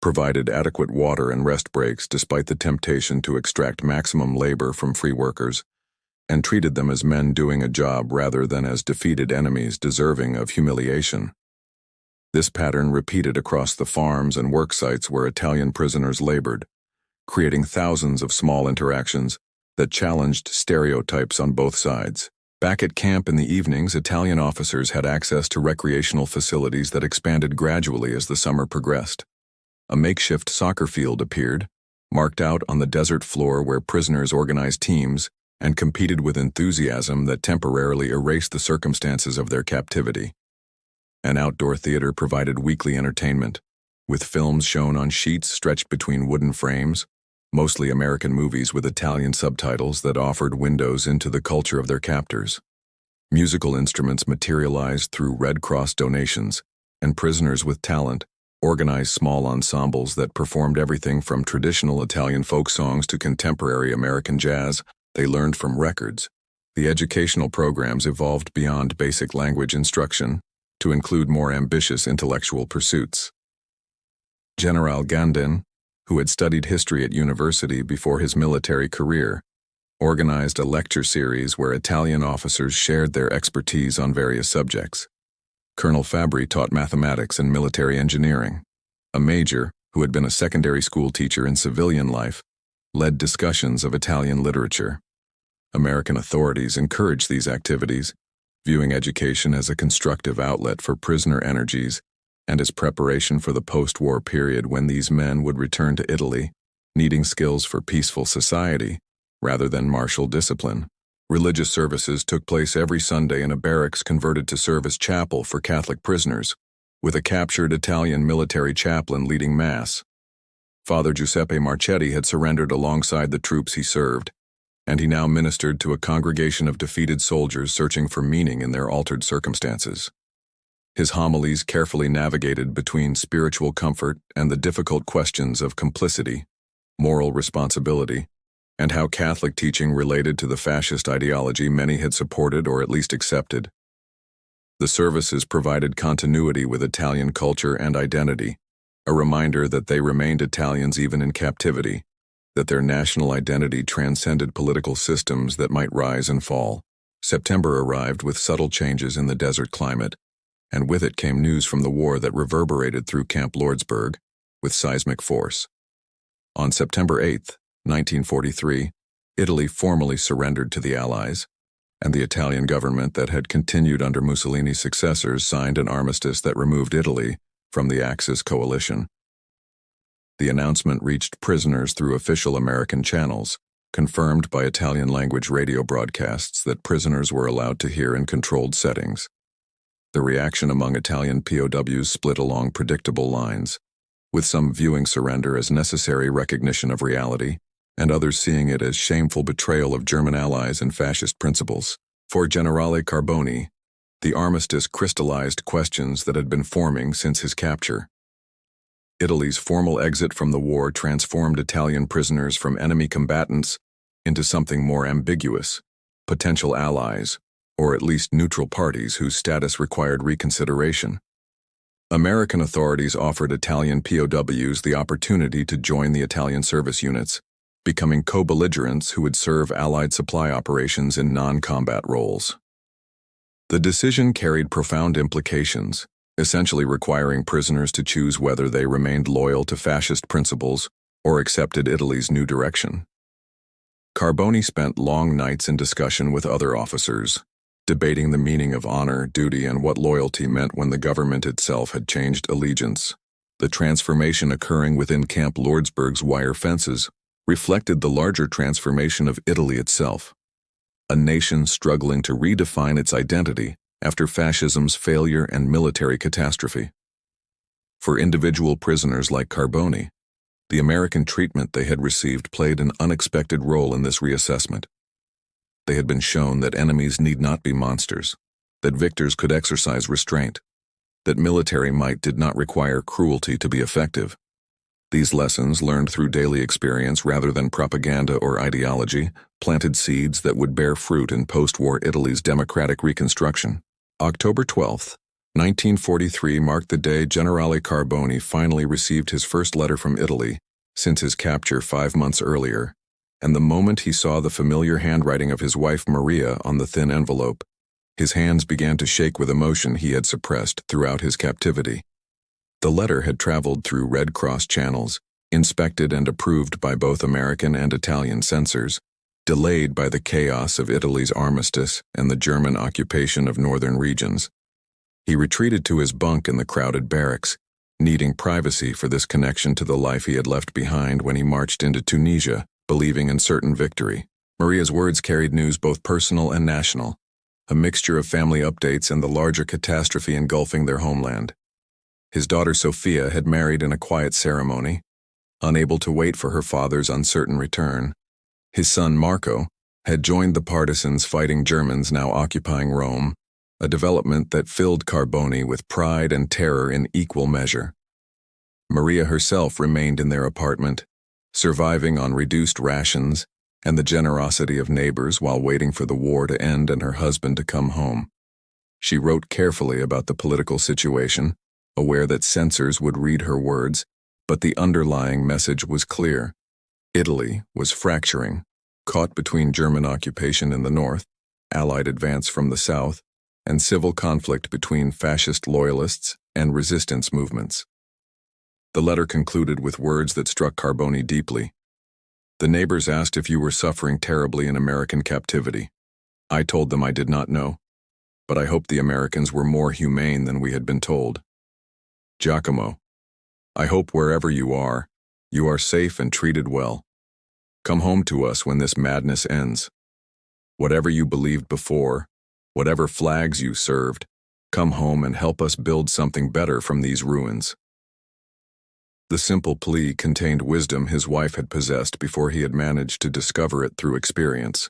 provided adequate water and rest breaks despite the temptation to extract maximum labor from free workers, and treated them as men doing a job rather than as defeated enemies deserving of humiliation. This pattern repeated across the farms and work sites where Italian prisoners labored, creating thousands of small interactions that challenged stereotypes on both sides. Back at camp in the evenings, Italian officers had access to recreational facilities that expanded gradually as the summer progressed. A makeshift soccer field appeared, marked out on the desert floor where prisoners organized teams and competed with enthusiasm that temporarily erased the circumstances of their captivity. An outdoor theater provided weekly entertainment, with films shown on sheets stretched between wooden frames, mostly American movies with Italian subtitles that offered windows into the culture of their captors. Musical instruments materialized through Red Cross donations, and prisoners with talent organized small ensembles that performed everything from traditional Italian folk songs to contemporary American jazz they learned from records. The educational programs evolved beyond basic language instruction to include more ambitious intellectual pursuits. General Gandin, who had studied history at university before his military career, organized a lecture series where Italian officers shared their expertise on various subjects. Colonel Fabri taught mathematics and military engineering. A major, who had been a secondary school teacher in civilian life, led discussions of Italian literature. American authorities encouraged these activities, viewing education as a constructive outlet for prisoner energies and as preparation for the post-war period when these men would return to Italy, needing skills for peaceful society rather than martial discipline. Religious services took place every Sunday in a barracks converted to serve as chapel for Catholic prisoners, with a captured Italian military chaplain leading Mass. Father Giuseppe Marchetti had surrendered alongside the troops he served, and he now ministered to a congregation of defeated soldiers searching for meaning in their altered circumstances. His homilies carefully navigated between spiritual comfort and the difficult questions of complicity, moral responsibility, and how Catholic teaching related to the fascist ideology many had supported or at least accepted. The services provided continuity with Italian culture and identity, a reminder that they remained Italians even in captivity, that their national identity transcended political systems that might rise and fall. September arrived with subtle changes in the desert climate, and with it came news from the war that reverberated through Camp Lordsburg with seismic force. On September 8, 1943, Italy formally surrendered to the Allies, and the Italian government that had continued under Mussolini's successors signed an armistice that removed Italy from the Axis coalition. The announcement reached prisoners through official American channels, confirmed by Italian-language radio broadcasts that prisoners were allowed to hear in controlled settings. The reaction among Italian POWs split along predictable lines, with some viewing surrender as necessary recognition of reality, and others seeing it as shameful betrayal of German allies and fascist principles. For Generale Carboni, the armistice crystallized questions that had been forming since his capture. Italy's formal exit from the war transformed Italian prisoners from enemy combatants into something more ambiguous, potential allies, or at least neutral parties whose status required reconsideration. American authorities offered Italian POWs the opportunity to join the Italian service units, becoming co-belligerents who would serve Allied supply operations in non-combat roles. The decision carried profound implications, essentially requiring prisoners to choose whether they remained loyal to fascist principles or accepted Italy's new direction. Carboni spent long nights in discussion with other officers, debating the meaning of honor, duty, and what loyalty meant when the government itself had changed allegiance. The transformation occurring within Camp Lordsburg's wire fences reflected the larger transformation of Italy itself, a nation struggling to redefine its identity after fascism's failure and military catastrophe. For individual prisoners like Carboni, the American treatment they had received played an unexpected role in this reassessment. They had been shown that enemies need not be monsters, that victors could exercise restraint, that military might did not require cruelty to be effective. These lessons, learned through daily experience rather than propaganda or ideology, planted seeds that would bear fruit in post-war Italy's democratic reconstruction. October 12, 1943 marked the day Generale Carboni finally received his first letter from Italy since his capture 5 months earlier, and the moment he saw the familiar handwriting of his wife Maria on the thin envelope, his hands began to shake with emotion he had suppressed throughout his captivity. The letter had traveled through Red Cross channels, inspected and approved by both American and Italian censors, delayed by the chaos of Italy's armistice and the German occupation of northern regions. He retreated to his bunk in the crowded barracks, needing privacy for this connection to the life he had left behind when he marched into Tunisia, believing in certain victory. Maria's words carried news both personal and national, a mixture of family updates and the larger catastrophe engulfing their homeland. His daughter Sophia had married in a quiet ceremony, unable to wait for her father's uncertain return. His son Marco had joined the partisans fighting Germans now occupying Rome, a development that filled Carboni with pride and terror in equal measure. Maria herself remained in their apartment, surviving on reduced rations and the generosity of neighbors while waiting for the war to end and her husband to come home. She wrote carefully about the political situation, aware that censors would read her words, but the underlying message was clear. Italy was fracturing, caught between German occupation in the north, Allied advance from the south, and civil conflict between fascist loyalists and resistance movements. The letter concluded with words that struck Carboni deeply. The neighbors asked if you were suffering terribly in American captivity. I told them I did not know, but I hoped the Americans were more humane than we had been told. Giacomo, I hope wherever you are safe and treated well. Come home to us when this madness ends. Whatever you believed before, whatever flags you served, come home and help us build something better from these ruins. The simple plea contained wisdom his wife had possessed before he had managed to discover it through experience.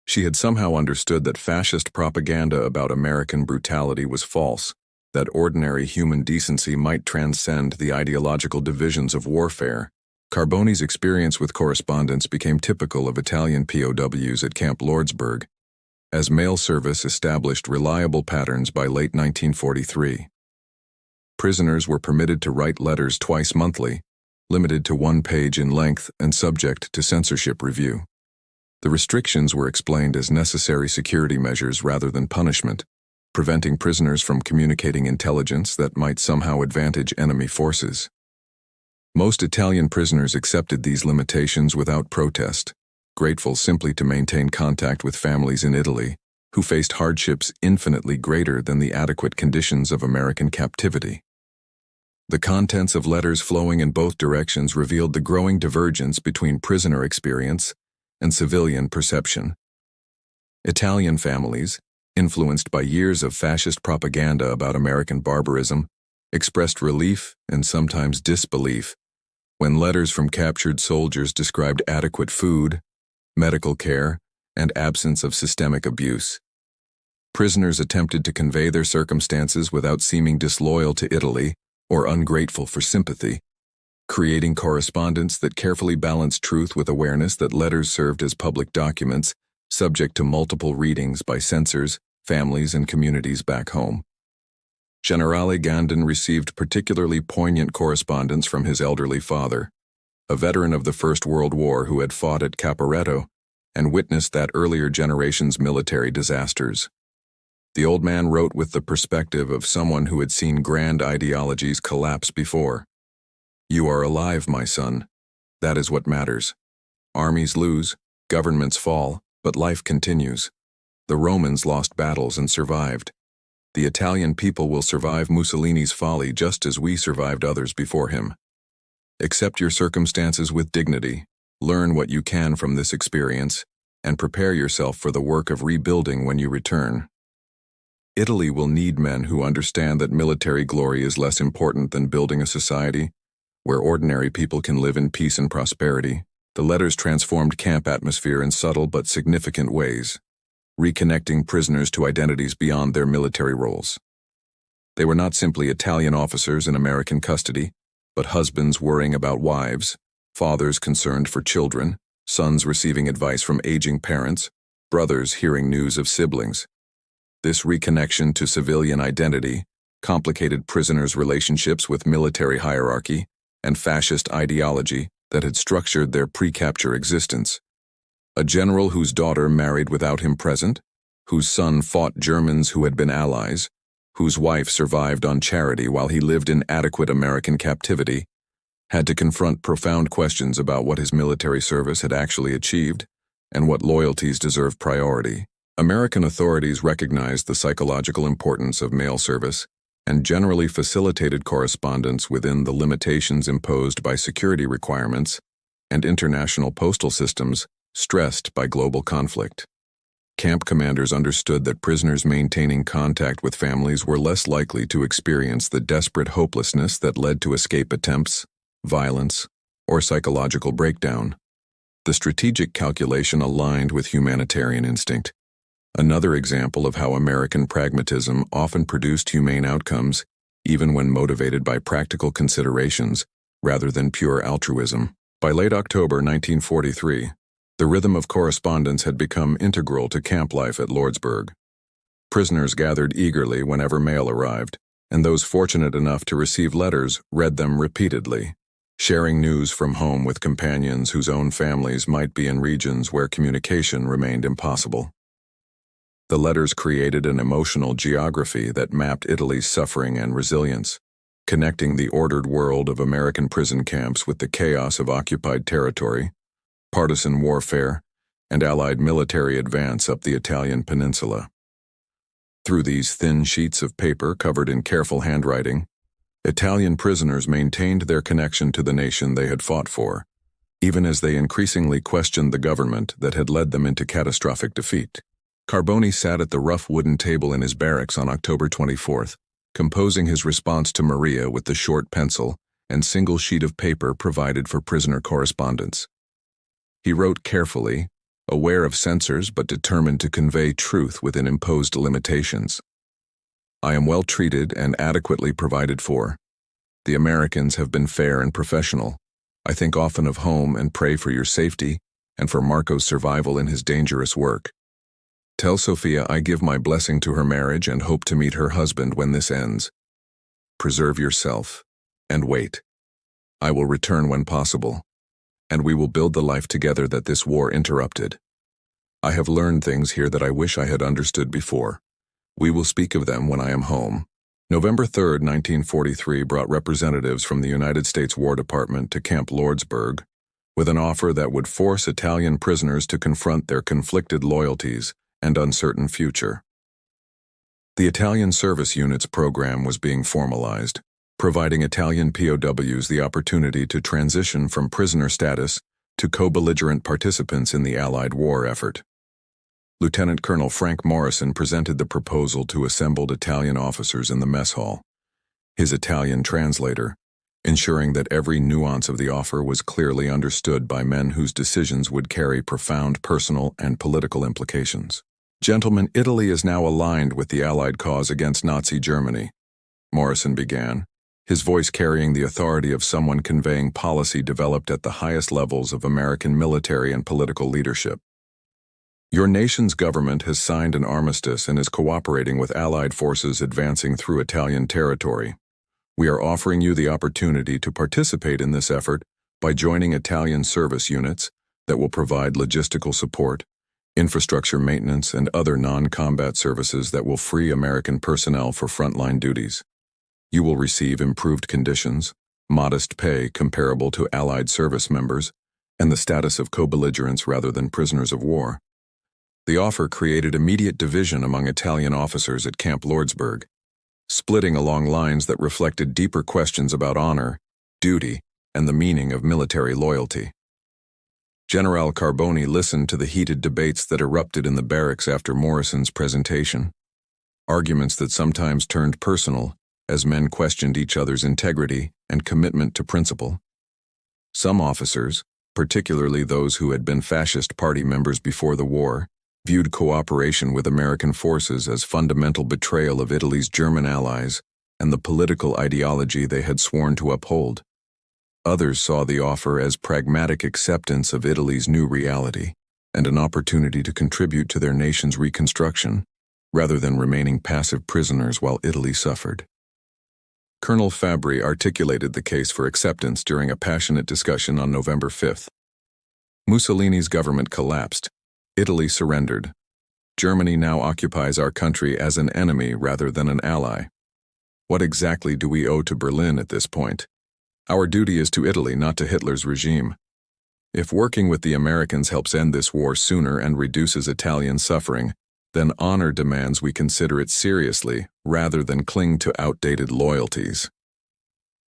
She had somehow understood that fascist propaganda about American brutality was false, that ordinary human decency might transcend the ideological divisions of warfare. Carboni's experience with correspondence became typical of Italian POWs at Camp Lordsburg, as mail service established reliable patterns by late 1943. Prisoners were permitted to write letters twice monthly, limited to 1 page in length and subject to censorship review. The restrictions were explained as necessary security measures rather than punishment, preventing prisoners from communicating intelligence that might somehow advantage enemy forces. Most Italian prisoners accepted these limitations without protest, grateful simply to maintain contact with families in Italy, who faced hardships infinitely greater than the adequate conditions of American captivity. The contents of letters flowing in both directions revealed the growing divergence between prisoner experience and civilian perception. Italian families, influenced by years of fascist propaganda about American barbarism, expressed relief and sometimes disbelief when letters from captured soldiers described adequate food, medical care, and absence of systemic abuse. Prisoners attempted to convey their circumstances without seeming disloyal to Italy or ungrateful for sympathy, creating correspondence that carefully balanced truth with awareness that letters served as public documents, subject to multiple readings by censors, families, and communities back home. Generale Gandin received particularly poignant correspondence from his elderly father, a veteran of the First World War who had fought at Caporetto and witnessed that earlier generation's military disasters. The old man wrote with the perspective of someone who had seen grand ideologies collapse before. "You are alive, my son. That is what matters. Armies lose, governments fall, but life continues. The Romans lost battles and survived. The Italian people will survive Mussolini's folly just as we survived others before him. Accept your circumstances with dignity, learn what you can from this experience, and prepare yourself for the work of rebuilding when you return. Italy will need men who understand that military glory is less important than building a society where ordinary people can live in peace and prosperity." The letters transformed camp atmosphere in subtle but significant ways, reconnecting prisoners to identities beyond their military roles. They were not simply Italian officers in American custody, but husbands worrying about wives, fathers concerned for children, sons receiving advice from aging parents, brothers hearing news of siblings. This reconnection to civilian identity complicated prisoners' relationships with military hierarchy and fascist ideology that had structured their pre-capture existence. A general whose daughter married without him present, whose son fought Germans who had been allies, whose wife survived on charity while he lived in adequate American captivity, had to confront profound questions about what his military service had actually achieved and what loyalties deserve priority. American authorities recognized the psychological importance of mail service and generally facilitated correspondence within the limitations imposed by security requirements and international postal systems stressed by global conflict. Camp commanders understood that prisoners maintaining contact with families were less likely to experience the desperate hopelessness that led to escape attempts, violence, or psychological breakdown. The strategic calculation aligned with humanitarian instinct. Another example of how American pragmatism often produced humane outcomes, even when motivated by practical considerations rather than pure altruism. By late October 1943, the rhythm of correspondence had become integral to camp life at Lordsburg. Prisoners gathered eagerly whenever mail arrived, and those fortunate enough to receive letters read them repeatedly, sharing news from home with companions whose own families might be in regions where communication remained impossible. The letters created an emotional geography that mapped Italy's suffering and resilience, connecting the ordered world of American prison camps with the chaos of occupied territory, partisan warfare, and Allied military advance up the Italian peninsula. Through these thin sheets of paper covered in careful handwriting, Italian prisoners maintained their connection to the nation they had fought for, even as they increasingly questioned the government that had led them into catastrophic defeat. Carboni sat at the rough wooden table in his barracks on October 24th, composing his response to Maria with the short pencil and single sheet of paper provided for prisoner correspondence. He wrote carefully, aware of censors but determined to convey truth within imposed limitations. I am well treated and adequately provided for. The Americans have been fair and professional. I think often of home and pray for your safety and for Marco's survival in his dangerous work. Tell Sophia I give my blessing to her marriage and hope to meet her husband when this ends. Preserve yourself and wait. I will return when possible, and we will build the life together that this war interrupted. I have learned things here that I wish I had understood before. We will speak of them when I am home. November 3, 1943 brought representatives from the United States War Department to Camp Lordsburg with an offer that would force Italian prisoners to confront their conflicted loyalties and uncertain future. The Italian Service Units program was being formalized, providing Italian POWs the opportunity to transition from prisoner status to co-belligerent participants in the Allied war effort. Lieutenant Colonel Frank Morrison presented the proposal to assembled Italian officers in the mess hall, his Italian translator, ensuring that every nuance of the offer was clearly understood by men whose decisions would carry profound personal and political implications. Gentlemen, Italy is now aligned with the Allied cause against Nazi Germany, Morrison began, his voice carrying the authority of someone conveying policy developed at the highest levels of American military and political leadership. Your nation's government has signed an armistice and is cooperating with Allied forces advancing through Italian territory. We are offering you the opportunity to participate in this effort by joining Italian service units that will provide logistical support, infrastructure maintenance, and other non-combat services that will free American personnel for frontline duties. You will receive improved conditions, modest pay comparable to Allied service members, and the status of co-belligerents rather than prisoners of war. The offer created immediate division among Italian officers at Camp Lordsburg, splitting along lines that reflected deeper questions about honor, duty, and the meaning of military loyalty. General Carboni listened to the heated debates that erupted in the barracks after Morrison's presentation, arguments that sometimes turned personal as men questioned each other's integrity and commitment to principle. Some officers, particularly those who had been fascist party members before the war, viewed cooperation with American forces as fundamental betrayal of Italy's German allies and the political ideology they had sworn to uphold. Others saw the offer as pragmatic acceptance of Italy's new reality and an opportunity to contribute to their nation's reconstruction, rather than remaining passive prisoners while Italy suffered. Colonel Fabri articulated the case for acceptance during a passionate discussion on November 5. Mussolini's government collapsed. Italy surrendered. Germany now occupies our country as an enemy rather than an ally. What exactly do we owe to Berlin at this point? Our duty is to Italy, not to Hitler's regime. If working with the Americans helps end this war sooner and reduces Italian suffering, then honor demands we consider it seriously rather than cling to outdated loyalties.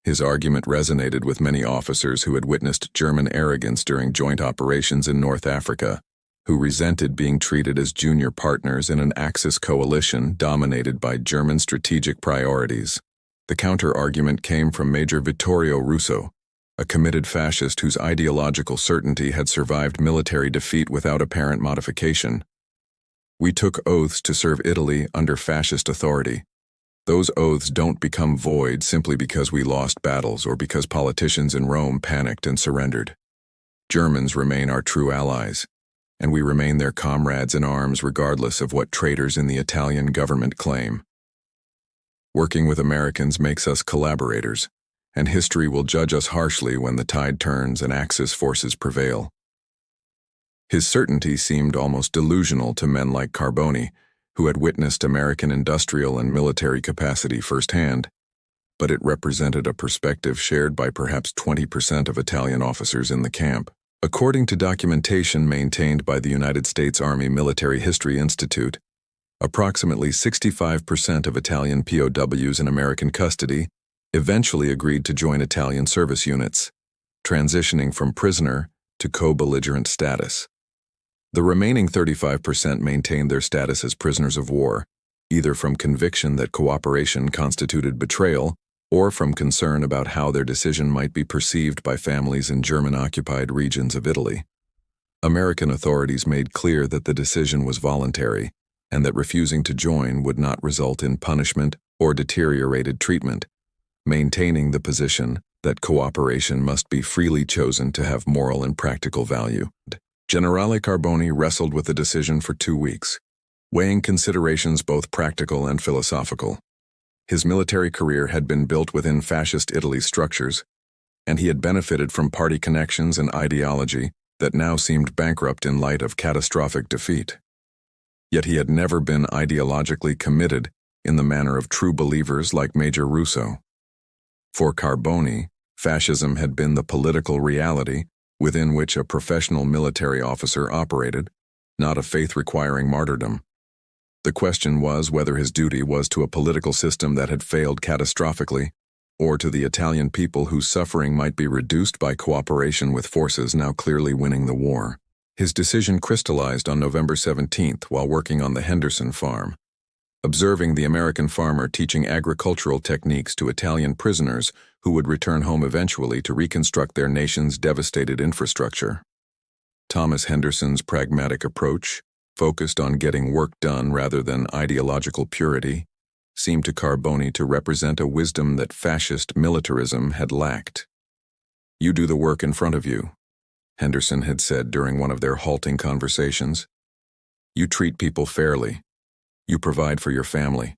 His argument resonated with many officers who had witnessed German arrogance during joint operations in North Africa, who resented being treated as junior partners in an Axis coalition dominated by German strategic priorities. The counter-argument came from Major Vittorio Russo, a committed fascist whose ideological certainty had survived military defeat without apparent modification. We took oaths to serve Italy under fascist authority. Those oaths don't become void simply because we lost battles or because politicians in Rome panicked and surrendered. Germans remain our true allies, and we remain their comrades in arms regardless of what traitors in the Italian government claim. Working with Americans makes us collaborators, and history will judge us harshly when the tide turns and Axis forces prevail. His certainty seemed almost delusional to men like Carboni, who had witnessed American industrial and military capacity firsthand, but it represented a perspective shared by perhaps 20% of Italian officers in the camp. According to documentation maintained by the United States Army Military History Institute, approximately 65% of Italian POWs in American custody eventually agreed to join Italian service units, transitioning from prisoner to co-belligerent status. The remaining 35% maintained their status as prisoners of war, either from conviction that cooperation constituted betrayal or from concern about how their decision might be perceived by families in German-occupied regions of Italy. American authorities made clear that the decision was voluntary and that refusing to join would not result in punishment or deteriorated treatment, maintaining the position that cooperation must be freely chosen to have moral and practical value. Generale Carboni wrestled with the decision for 2 weeks, weighing considerations both practical and philosophical. His military career had been built within fascist Italy's structures, and he had benefited from party connections and ideology that now seemed bankrupt in light of catastrophic defeat. Yet he had never been ideologically committed in the manner of true believers like Major Russo. For Carboni, fascism had been the political reality within which a professional military officer operated, not a faith-requiring martyrdom. The question was whether his duty was to a political system that had failed catastrophically, or to the Italian people whose suffering might be reduced by cooperation with forces now clearly winning the war. His decision crystallized on November 17th while working on the Henderson farm. Observing the American farmer teaching agricultural techniques to Italian prisoners who would return home eventually to reconstruct their nation's devastated infrastructure. Thomas Henderson's pragmatic approach, focused on getting work done rather than ideological purity, seemed to Carboni to represent a wisdom that fascist militarism had lacked. "You do the work in front of you," Henderson had said during one of their halting conversations. "You treat people fairly. You provide for your family.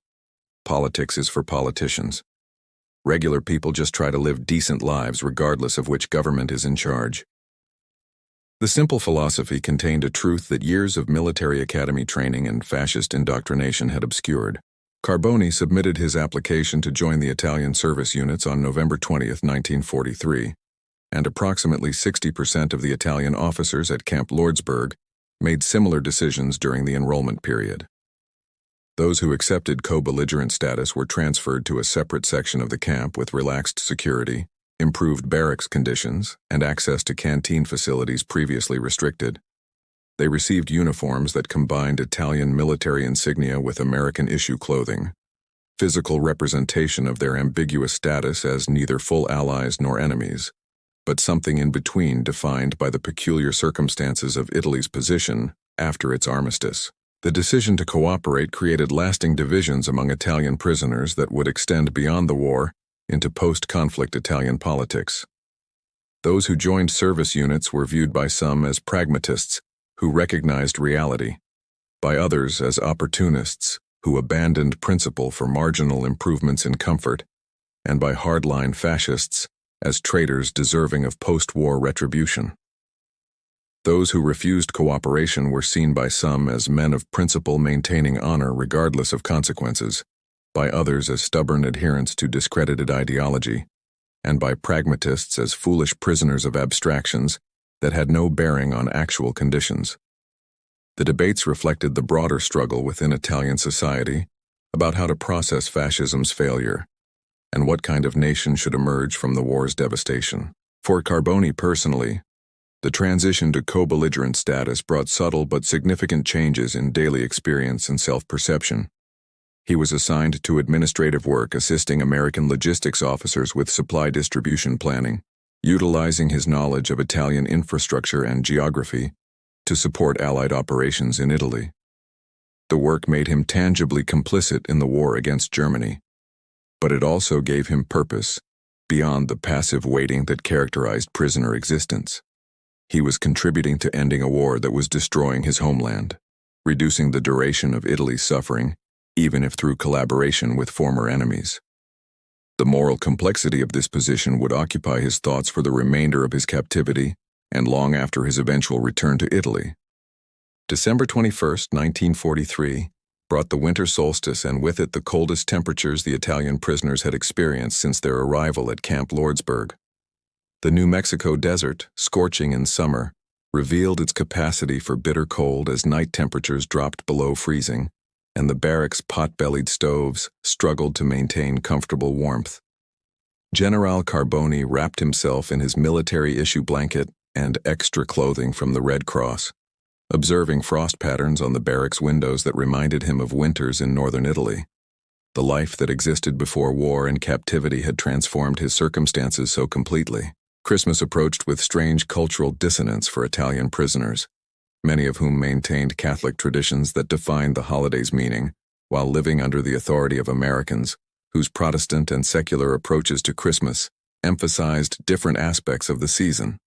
Politics is for politicians. Regular people just try to live decent lives regardless of which government is in charge." The simple philosophy contained a truth that years of military academy training and fascist indoctrination had obscured. Carboni submitted his application to join the Italian service units on November 20, 1943, and approximately 60% of the Italian officers at Camp Lordsburg made similar decisions during the enrollment period. Those who accepted co-belligerent status were transferred to a separate section of the camp with relaxed security, improved barracks conditions, and access to canteen facilities previously restricted. They received uniforms that combined Italian military insignia with American-issue clothing, physical representation of their ambiguous status as neither full allies nor enemies, but something in between defined by the peculiar circumstances of Italy's position after its armistice. The decision to cooperate created lasting divisions among Italian prisoners that would extend beyond the war into post-conflict Italian politics. Those who joined service units were viewed by some as pragmatists who recognized reality, by others as opportunists who abandoned principle for marginal improvements in comfort, and by hardline fascists as traitors deserving of post-war retribution. Those who refused cooperation were seen by some as men of principle maintaining honor regardless of consequences, by others as stubborn adherents to discredited ideology, and by pragmatists as foolish prisoners of abstractions that had no bearing on actual conditions. The debates reflected the broader struggle within Italian society about how to process fascism's failure and what kind of nation should emerge from the war's devastation. For Carboni personally, the transition to co-belligerent status brought subtle but significant changes in daily experience and self-perception. He was assigned to administrative work assisting American logistics officers with supply distribution planning, utilizing his knowledge of Italian infrastructure and geography to support Allied operations in Italy. The work made him tangibly complicit in the war against Germany, but it also gave him purpose beyond the passive waiting that characterized prisoner existence. He was contributing to ending a war that was destroying his homeland, reducing the duration of Italy's suffering, even if through collaboration with former enemies. The moral complexity of this position would occupy his thoughts for the remainder of his captivity and long after his eventual return to Italy. December 21, 1943, brought the winter solstice and with it the coldest temperatures the Italian prisoners had experienced since their arrival at Camp Lordsburg. The New Mexico desert, scorching in summer, revealed its capacity for bitter cold as night temperatures dropped below freezing, and the barracks' pot-bellied stoves struggled to maintain comfortable warmth. General Carboni wrapped himself in his military-issue blanket and extra clothing from the Red Cross, observing frost patterns on the barracks windows that reminded him of winters in northern Italy. The life that existed before war and captivity had transformed his circumstances so completely. Christmas approached with strange cultural dissonance for Italian prisoners, many of whom maintained Catholic traditions that defined the holiday's meaning, while living under the authority of Americans whose Protestant and secular approaches to Christmas emphasized different aspects of the season.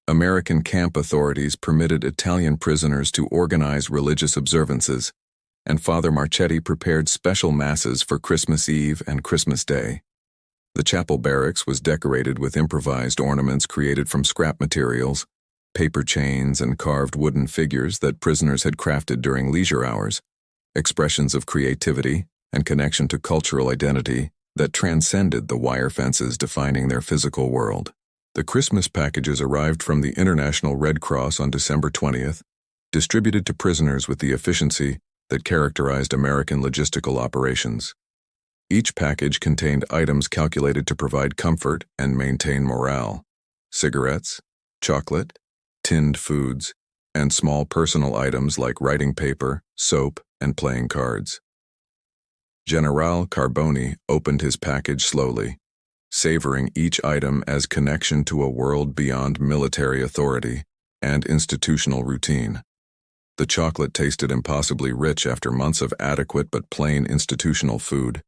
American camp authorities permitted Italian prisoners to organize religious observances, and Father Marchetti prepared special masses for Christmas Eve and Christmas Day. The chapel barracks was decorated with improvised ornaments created from scrap materials, paper chains, and carved wooden figures that prisoners had crafted during leisure hours, expressions of creativity and connection to cultural identity that transcended the wire fences defining their physical world. The Christmas packages arrived from the International Red Cross on December 20th, distributed to prisoners with the efficiency that characterized American logistical operations. Each package contained items calculated to provide comfort and maintain morale: cigarettes, chocolate, tinned foods, and small personal items like writing paper, soap, and playing cards. General Carboni opened his package slowly, savoring each item as connection to a world beyond military authority and institutional routine. The chocolate tasted impossibly rich after months of adequate but plain institutional food,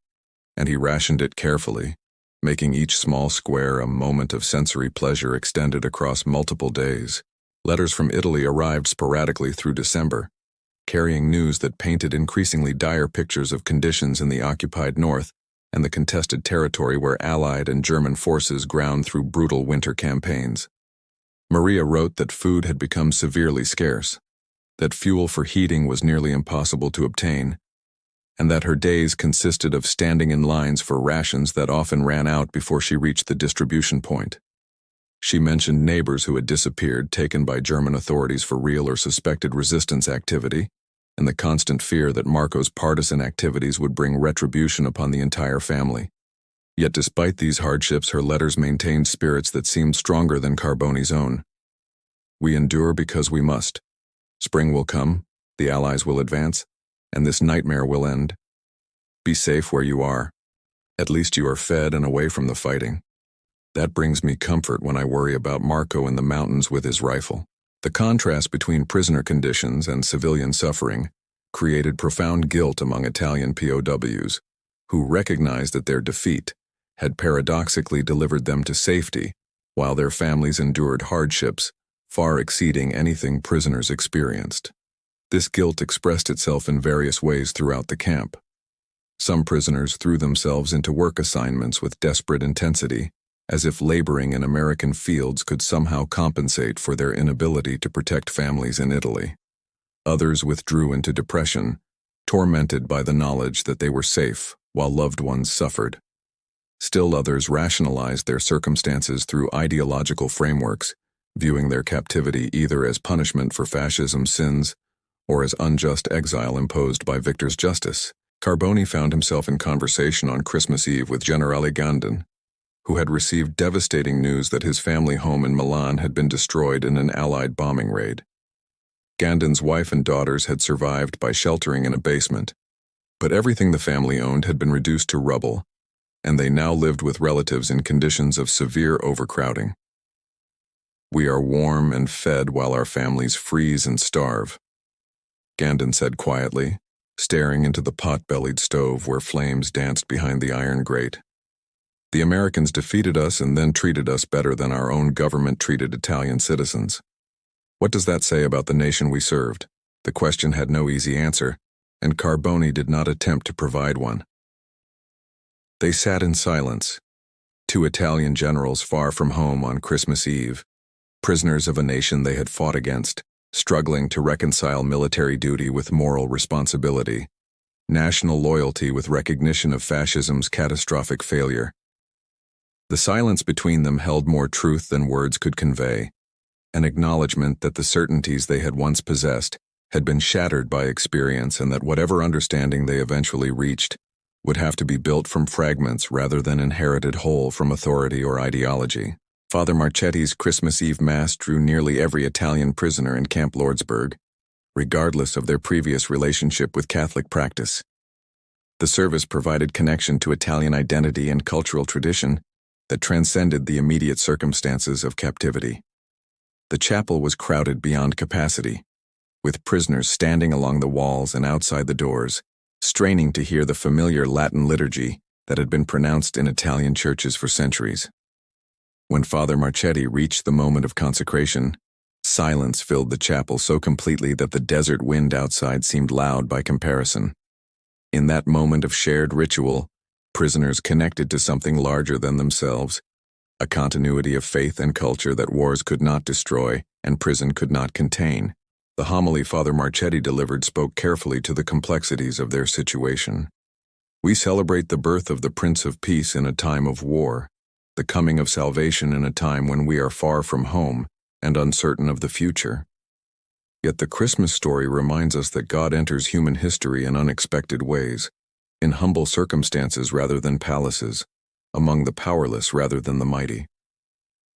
and he rationed it carefully, making each small square a moment of sensory pleasure extended across multiple days. Letters from Italy arrived sporadically through December, carrying news that painted increasingly dire pictures of conditions in the occupied north and the contested territory where Allied and German forces ground through brutal winter campaigns. Maria wrote that food had become severely scarce, that fuel for heating was nearly impossible to obtain, and that her days consisted of standing in lines for rations that often ran out before she reached the distribution point. She mentioned neighbors who had disappeared, taken by German authorities for real or suspected resistance activity, and the constant fear that Marco's partisan activities would bring retribution upon the entire family. Yet despite these hardships, her letters maintained spirits that seemed stronger than Carboni's own. "We endure because we must. Spring will come, the Allies will advance, and this nightmare will end. Be safe where you are. At least you are fed and away from the fighting. That brings me comfort when I worry about Marco in the mountains with his rifle." The contrast between prisoner conditions and civilian suffering created profound guilt among Italian POWs, who recognized that their defeat had paradoxically delivered them to safety, while their families endured hardships far exceeding anything prisoners experienced. This guilt expressed itself in various ways throughout the camp. Some prisoners threw themselves into work assignments with desperate intensity, as if laboring in American fields could somehow compensate for their inability to protect families in Italy. Others withdrew into depression, tormented by the knowledge that they were safe while loved ones suffered. Still others rationalized their circumstances through ideological frameworks, viewing their captivity either as punishment for fascism's sins or as unjust exile imposed by Victor's justice. Carboni found himself in conversation on Christmas Eve with Generale Gandin, who had received devastating news that his family home in Milan had been destroyed in an Allied bombing raid. Gandin's wife and daughters had survived by sheltering in a basement, but everything the family owned had been reduced to rubble, and they now lived with relatives in conditions of severe overcrowding. "We are warm and fed while our families freeze and starve," Gandin said quietly, staring into the pot-bellied stove where flames danced behind the iron grate. "The Americans defeated us and then treated us better than our own government treated Italian citizens. What does that say about the nation we served?" The question had no easy answer, and Carboni did not attempt to provide one. They sat in silence, two Italian generals far from home on Christmas Eve, prisoners of a nation they had fought against, struggling to reconcile military duty with moral responsibility, national loyalty with recognition of fascism's catastrophic failure. The silence between them held more truth than words could convey, an acknowledgement that the certainties they had once possessed had been shattered by experience and that whatever understanding they eventually reached would have to be built from fragments rather than inherited whole from authority or ideology. Father Marchetti's Christmas Eve Mass drew nearly every Italian prisoner in Camp Lordsburg, regardless of their previous relationship with Catholic practice. The service provided connection to Italian identity and cultural tradition that transcended the immediate circumstances of captivity. The chapel was crowded beyond capacity, with prisoners standing along the walls and outside the doors, straining to hear the familiar Latin liturgy that had been pronounced in Italian churches for centuries. When Father Marchetti reached the moment of consecration, silence filled the chapel so completely that the desert wind outside seemed loud by comparison. In that moment of shared ritual, prisoners connected to something larger than themselves, a continuity of faith and culture that wars could not destroy and prison could not contain. The homily Father Marchetti delivered spoke carefully to the complexities of their situation. We celebrate the birth of the Prince of Peace in a time of war, the coming of salvation in a time when we are far from home and uncertain of the future. Yet the Christmas story reminds us that God enters human history in unexpected ways, in humble circumstances rather than palaces, among the powerless rather than the mighty.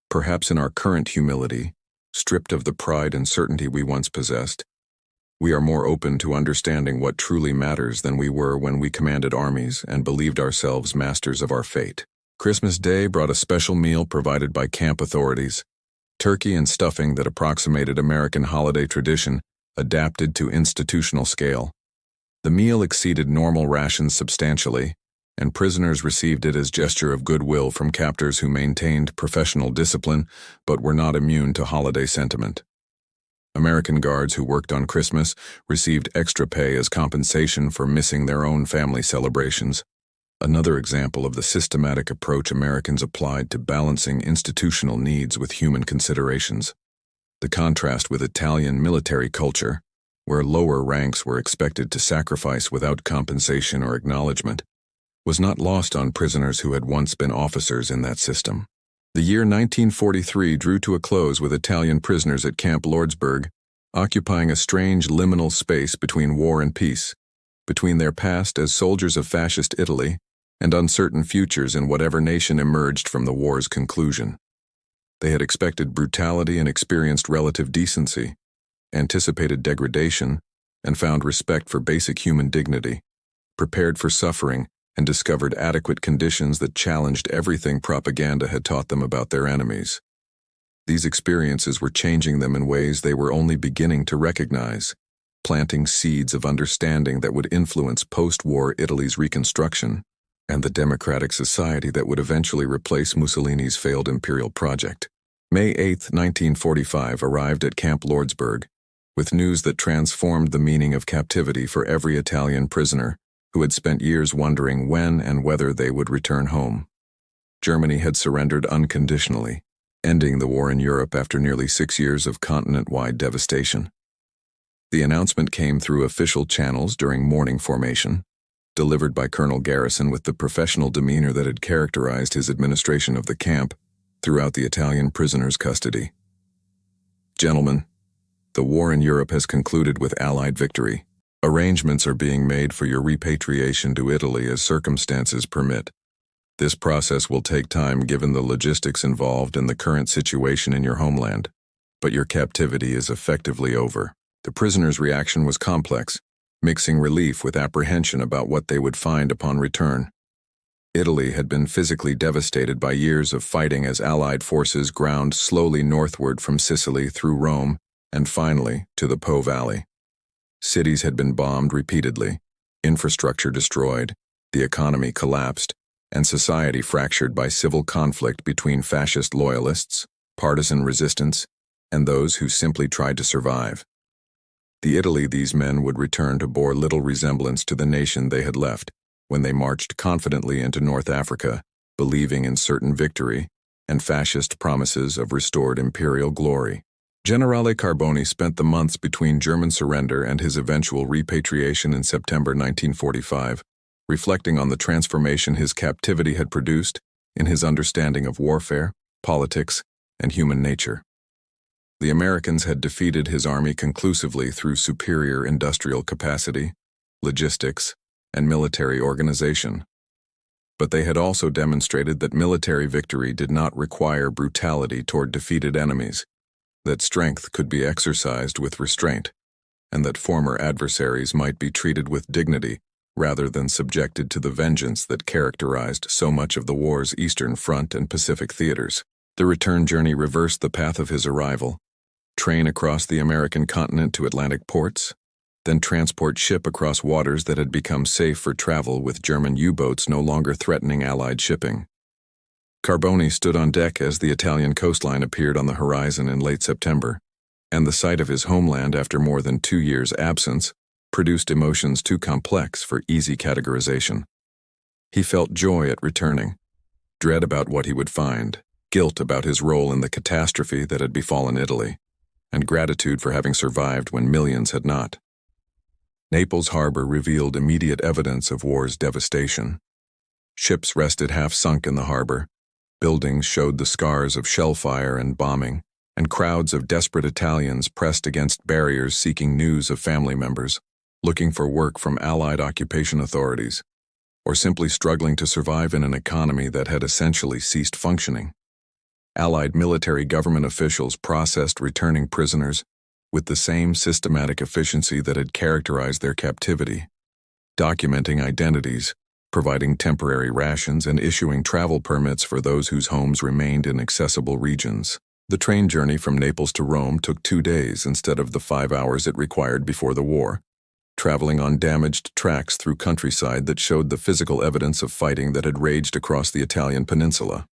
Perhaps in our current humility, stripped of the pride and certainty we once possessed, we are more open to understanding what truly matters than we were when we commanded armies and believed ourselves masters of our fate. Christmas Day brought a special meal provided by camp authorities, turkey and stuffing that approximated American holiday tradition, adapted to institutional scale. The meal exceeded normal rations substantially, and prisoners received it as gesture of goodwill from captors who maintained professional discipline but were not immune to holiday sentiment. American guards who worked on Christmas received extra pay as compensation for missing their own family celebrations, another example of the systematic approach Americans applied to balancing institutional needs with human considerations. The contrast with Italian military culture, where lower ranks were expected to sacrifice without compensation or acknowledgement, was not lost on prisoners who had once been officers in that system. The year 1943 drew to a close with Italian prisoners at Camp Lordsburg, occupying a strange liminal space between war and peace, between their past as soldiers of fascist Italy and uncertain futures in whatever nation emerged from the war's conclusion. They had expected brutality and experienced relative decency, anticipated degradation, and found respect for basic human dignity, prepared for suffering, and discovered adequate conditions that challenged everything propaganda had taught them about their enemies. These experiences were changing them in ways they were only beginning to recognize, planting seeds of understanding that would influence post-war Italy's reconstruction and the democratic society that would eventually replace Mussolini's failed imperial project. May 8, 1945 arrived at Camp Lordsburg, with news that transformed the meaning of captivity for every Italian prisoner who had spent years wondering when and whether they would return home. Germany had surrendered unconditionally, ending the war in Europe after nearly 6 years of continent-wide devastation. The announcement came through official channels during morning formation, delivered by Colonel Garrison with the professional demeanor that had characterized his administration of the camp throughout the Italian prisoners' custody. Gentlemen, the war in Europe has concluded with Allied victory. Arrangements are being made for your repatriation to Italy as circumstances permit. This process will take time given the logistics involved and the current situation in your homeland, but your captivity is effectively over. The prisoners' reaction was complex, mixing relief with apprehension about what they would find upon return. Italy had been physically devastated by years of fighting as Allied forces ground slowly northward from Sicily through Rome and finally to the Po Valley. Cities had been bombed repeatedly, infrastructure destroyed, the economy collapsed, and society fractured by civil conflict between fascist loyalists, partisan resistance, and those who simply tried to survive. The Italy these men would return to bore little resemblance to the nation they had left when they marched confidently into North Africa, believing in certain victory and fascist promises of restored imperial glory. Generale Carboni spent the months between German surrender and his eventual repatriation in September 1945, reflecting on the transformation his captivity had produced in his understanding of warfare, politics, and human nature. The Americans had defeated his army conclusively through superior industrial capacity, logistics, and military organization. But they had also demonstrated that military victory did not require brutality toward defeated enemies, that strength could be exercised with restraint, and that former adversaries might be treated with dignity rather than subjected to the vengeance that characterized so much of the war's Eastern Front and Pacific theaters. The return journey reversed the path of his arrival. Train across the American continent to Atlantic ports, then transport ship across waters that had become safe for travel with German U-boats no longer threatening Allied shipping. Carboni stood on deck as the Italian coastline appeared on the horizon in late September, and the sight of his homeland after more than 2 years' absence produced emotions too complex for easy categorization. He felt joy at returning, dread about what he would find, guilt about his role in the catastrophe that had befallen Italy, and gratitude for having survived when millions had not. Naples harbor revealed immediate evidence of war's devastation. Ships rested half-sunk in the harbor, buildings showed the scars of shellfire and bombing, and crowds of desperate Italians pressed against barriers seeking news of family members, looking for work from Allied occupation authorities, or simply struggling to survive in an economy that had essentially ceased functioning. Allied military government officials processed returning prisoners with the same systematic efficiency that had characterized their captivity, documenting identities, providing temporary rations, and issuing travel permits for those whose homes remained in accessible regions. The train journey from Naples to Rome took 2 days instead of the 5 hours it required before the war, traveling on damaged tracks through countryside that showed the physical evidence of fighting that had raged across the Italian peninsula.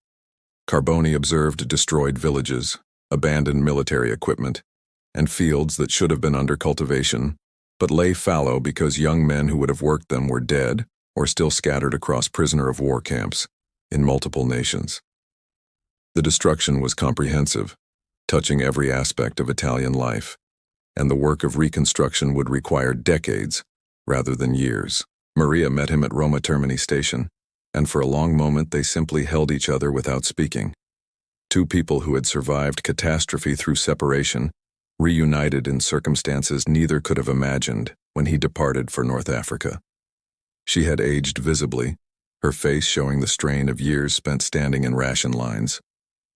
Carboni observed destroyed villages, abandoned military equipment, and fields that should have been under cultivation, but lay fallow because young men who would have worked them were dead or still scattered across prisoner-of-war camps in multiple nations. The destruction was comprehensive, touching every aspect of Italian life, and the work of reconstruction would require decades rather than years. Maria met him at Roma Termini station, and for a long moment they simply held each other without speaking. Two people who had survived catastrophe through separation, reunited in circumstances neither could have imagined when he departed for North Africa. She had aged visibly, her face showing the strain of years spent standing in ration lines,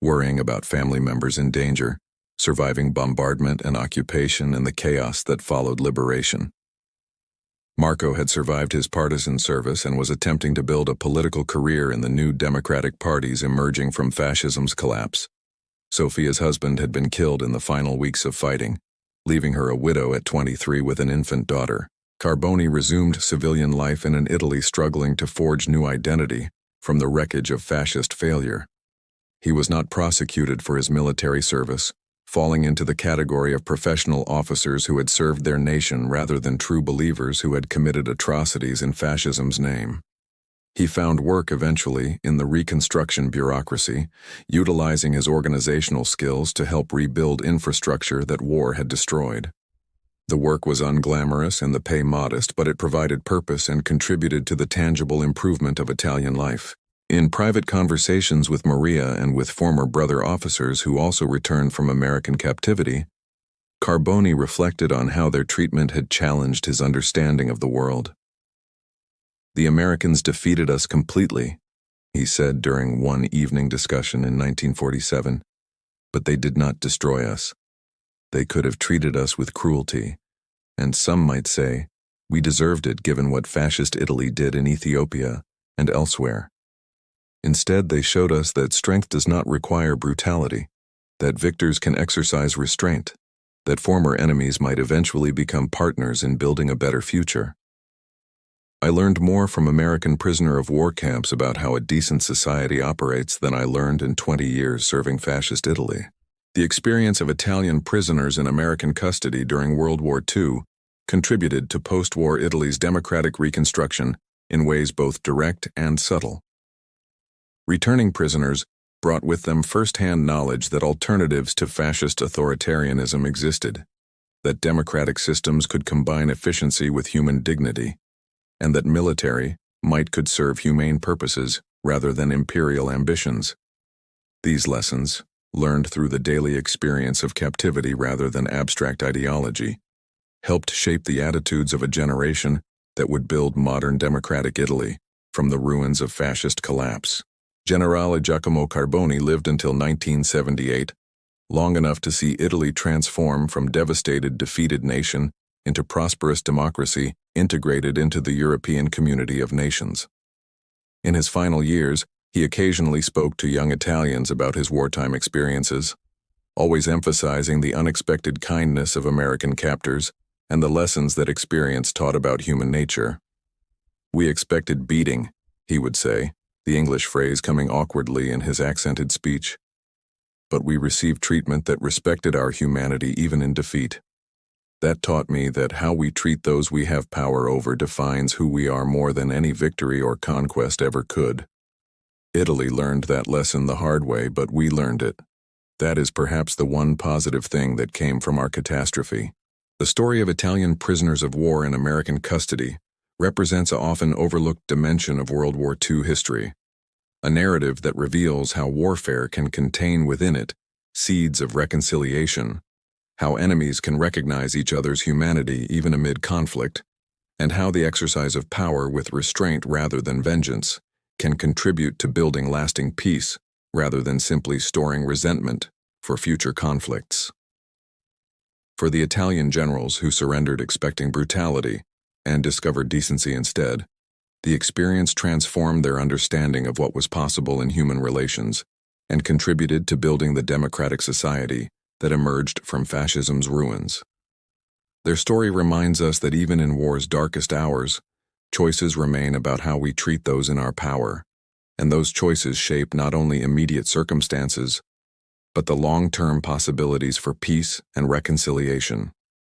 worrying about family members in danger, surviving bombardment and occupation and the chaos that followed liberation. Marco had survived his partisan service and was attempting to build a political career in the new democratic parties emerging from fascism's collapse. Sophia's husband had been killed in the final weeks of fighting, leaving her a widow at 23 with an infant daughter. Carboni resumed civilian life in an Italy struggling to forge new identity from the wreckage of fascist failure. He was not prosecuted for his military service, falling into the category of professional officers who had served their nation rather than true believers who had committed atrocities in fascism's name. He found work eventually in the reconstruction bureaucracy, utilizing his organizational skills to help rebuild infrastructure that war had destroyed. The work was unglamorous and the pay modest, but it provided purpose and contributed to the tangible improvement of Italian life. In private conversations with Maria and with former brother officers who also returned from American captivity, Carboni reflected on how their treatment had challenged his understanding of the world. "The Americans defeated us completely," he said during one evening discussion in 1947, "but they did not destroy us. They could have treated us with cruelty, and some might say we deserved it given what fascist Italy did in Ethiopia and elsewhere. Instead, they showed us that strength does not require brutality, that victors can exercise restraint, that former enemies might eventually become partners in building a better future. I learned more from American prisoner-of-war camps about how a decent society operates than I learned in 20 years serving fascist Italy. The experience of Italian prisoners in American custody during World War II contributed to post-war Italy's democratic reconstruction in ways both direct and subtle. Returning prisoners brought with them first-hand knowledge that alternatives to fascist authoritarianism existed, that democratic systems could combine efficiency with human dignity, and that military might could serve humane purposes rather than imperial ambitions. These lessons, learned through the daily experience of captivity rather than abstract ideology, helped shape the attitudes of a generation that would build modern democratic Italy from the ruins of fascist collapse. Generale Giacomo Carboni lived until 1978, long enough to see Italy transform from devastated, defeated nation into prosperous democracy integrated into the European community of nations. In his final years, he occasionally spoke to young Italians about his wartime experiences, always emphasizing the unexpected kindness of American captors and the lessons that experience taught about human nature. "We expected beating," he would say, the English phrase coming awkwardly in his accented speech. "But we received treatment that respected our humanity even in defeat." That taught me that how we treat those we have power over defines who we are more than any victory or conquest ever could. Italy learned that lesson the hard way, but we learned it. That is perhaps the one positive thing that came from our catastrophe. The story of Italian prisoners of war in American custody represents an often overlooked dimension of World War II history, a narrative that reveals how warfare can contain within it seeds of reconciliation, how enemies can recognize each other's humanity even amid conflict, and how the exercise of power with restraint rather than vengeance can contribute to building lasting peace rather than simply storing resentment for future conflicts. For the Italian generals who surrendered expecting brutality and discovered decency instead, the experience transformed their understanding of what was possible in human relations and contributed to building the democratic society that emerged from fascism's ruins. Their story reminds us that even in war's darkest hours, choices remain about how we treat those in our power, and those choices shape not only immediate circumstances, but the long-term possibilities for peace and reconciliation.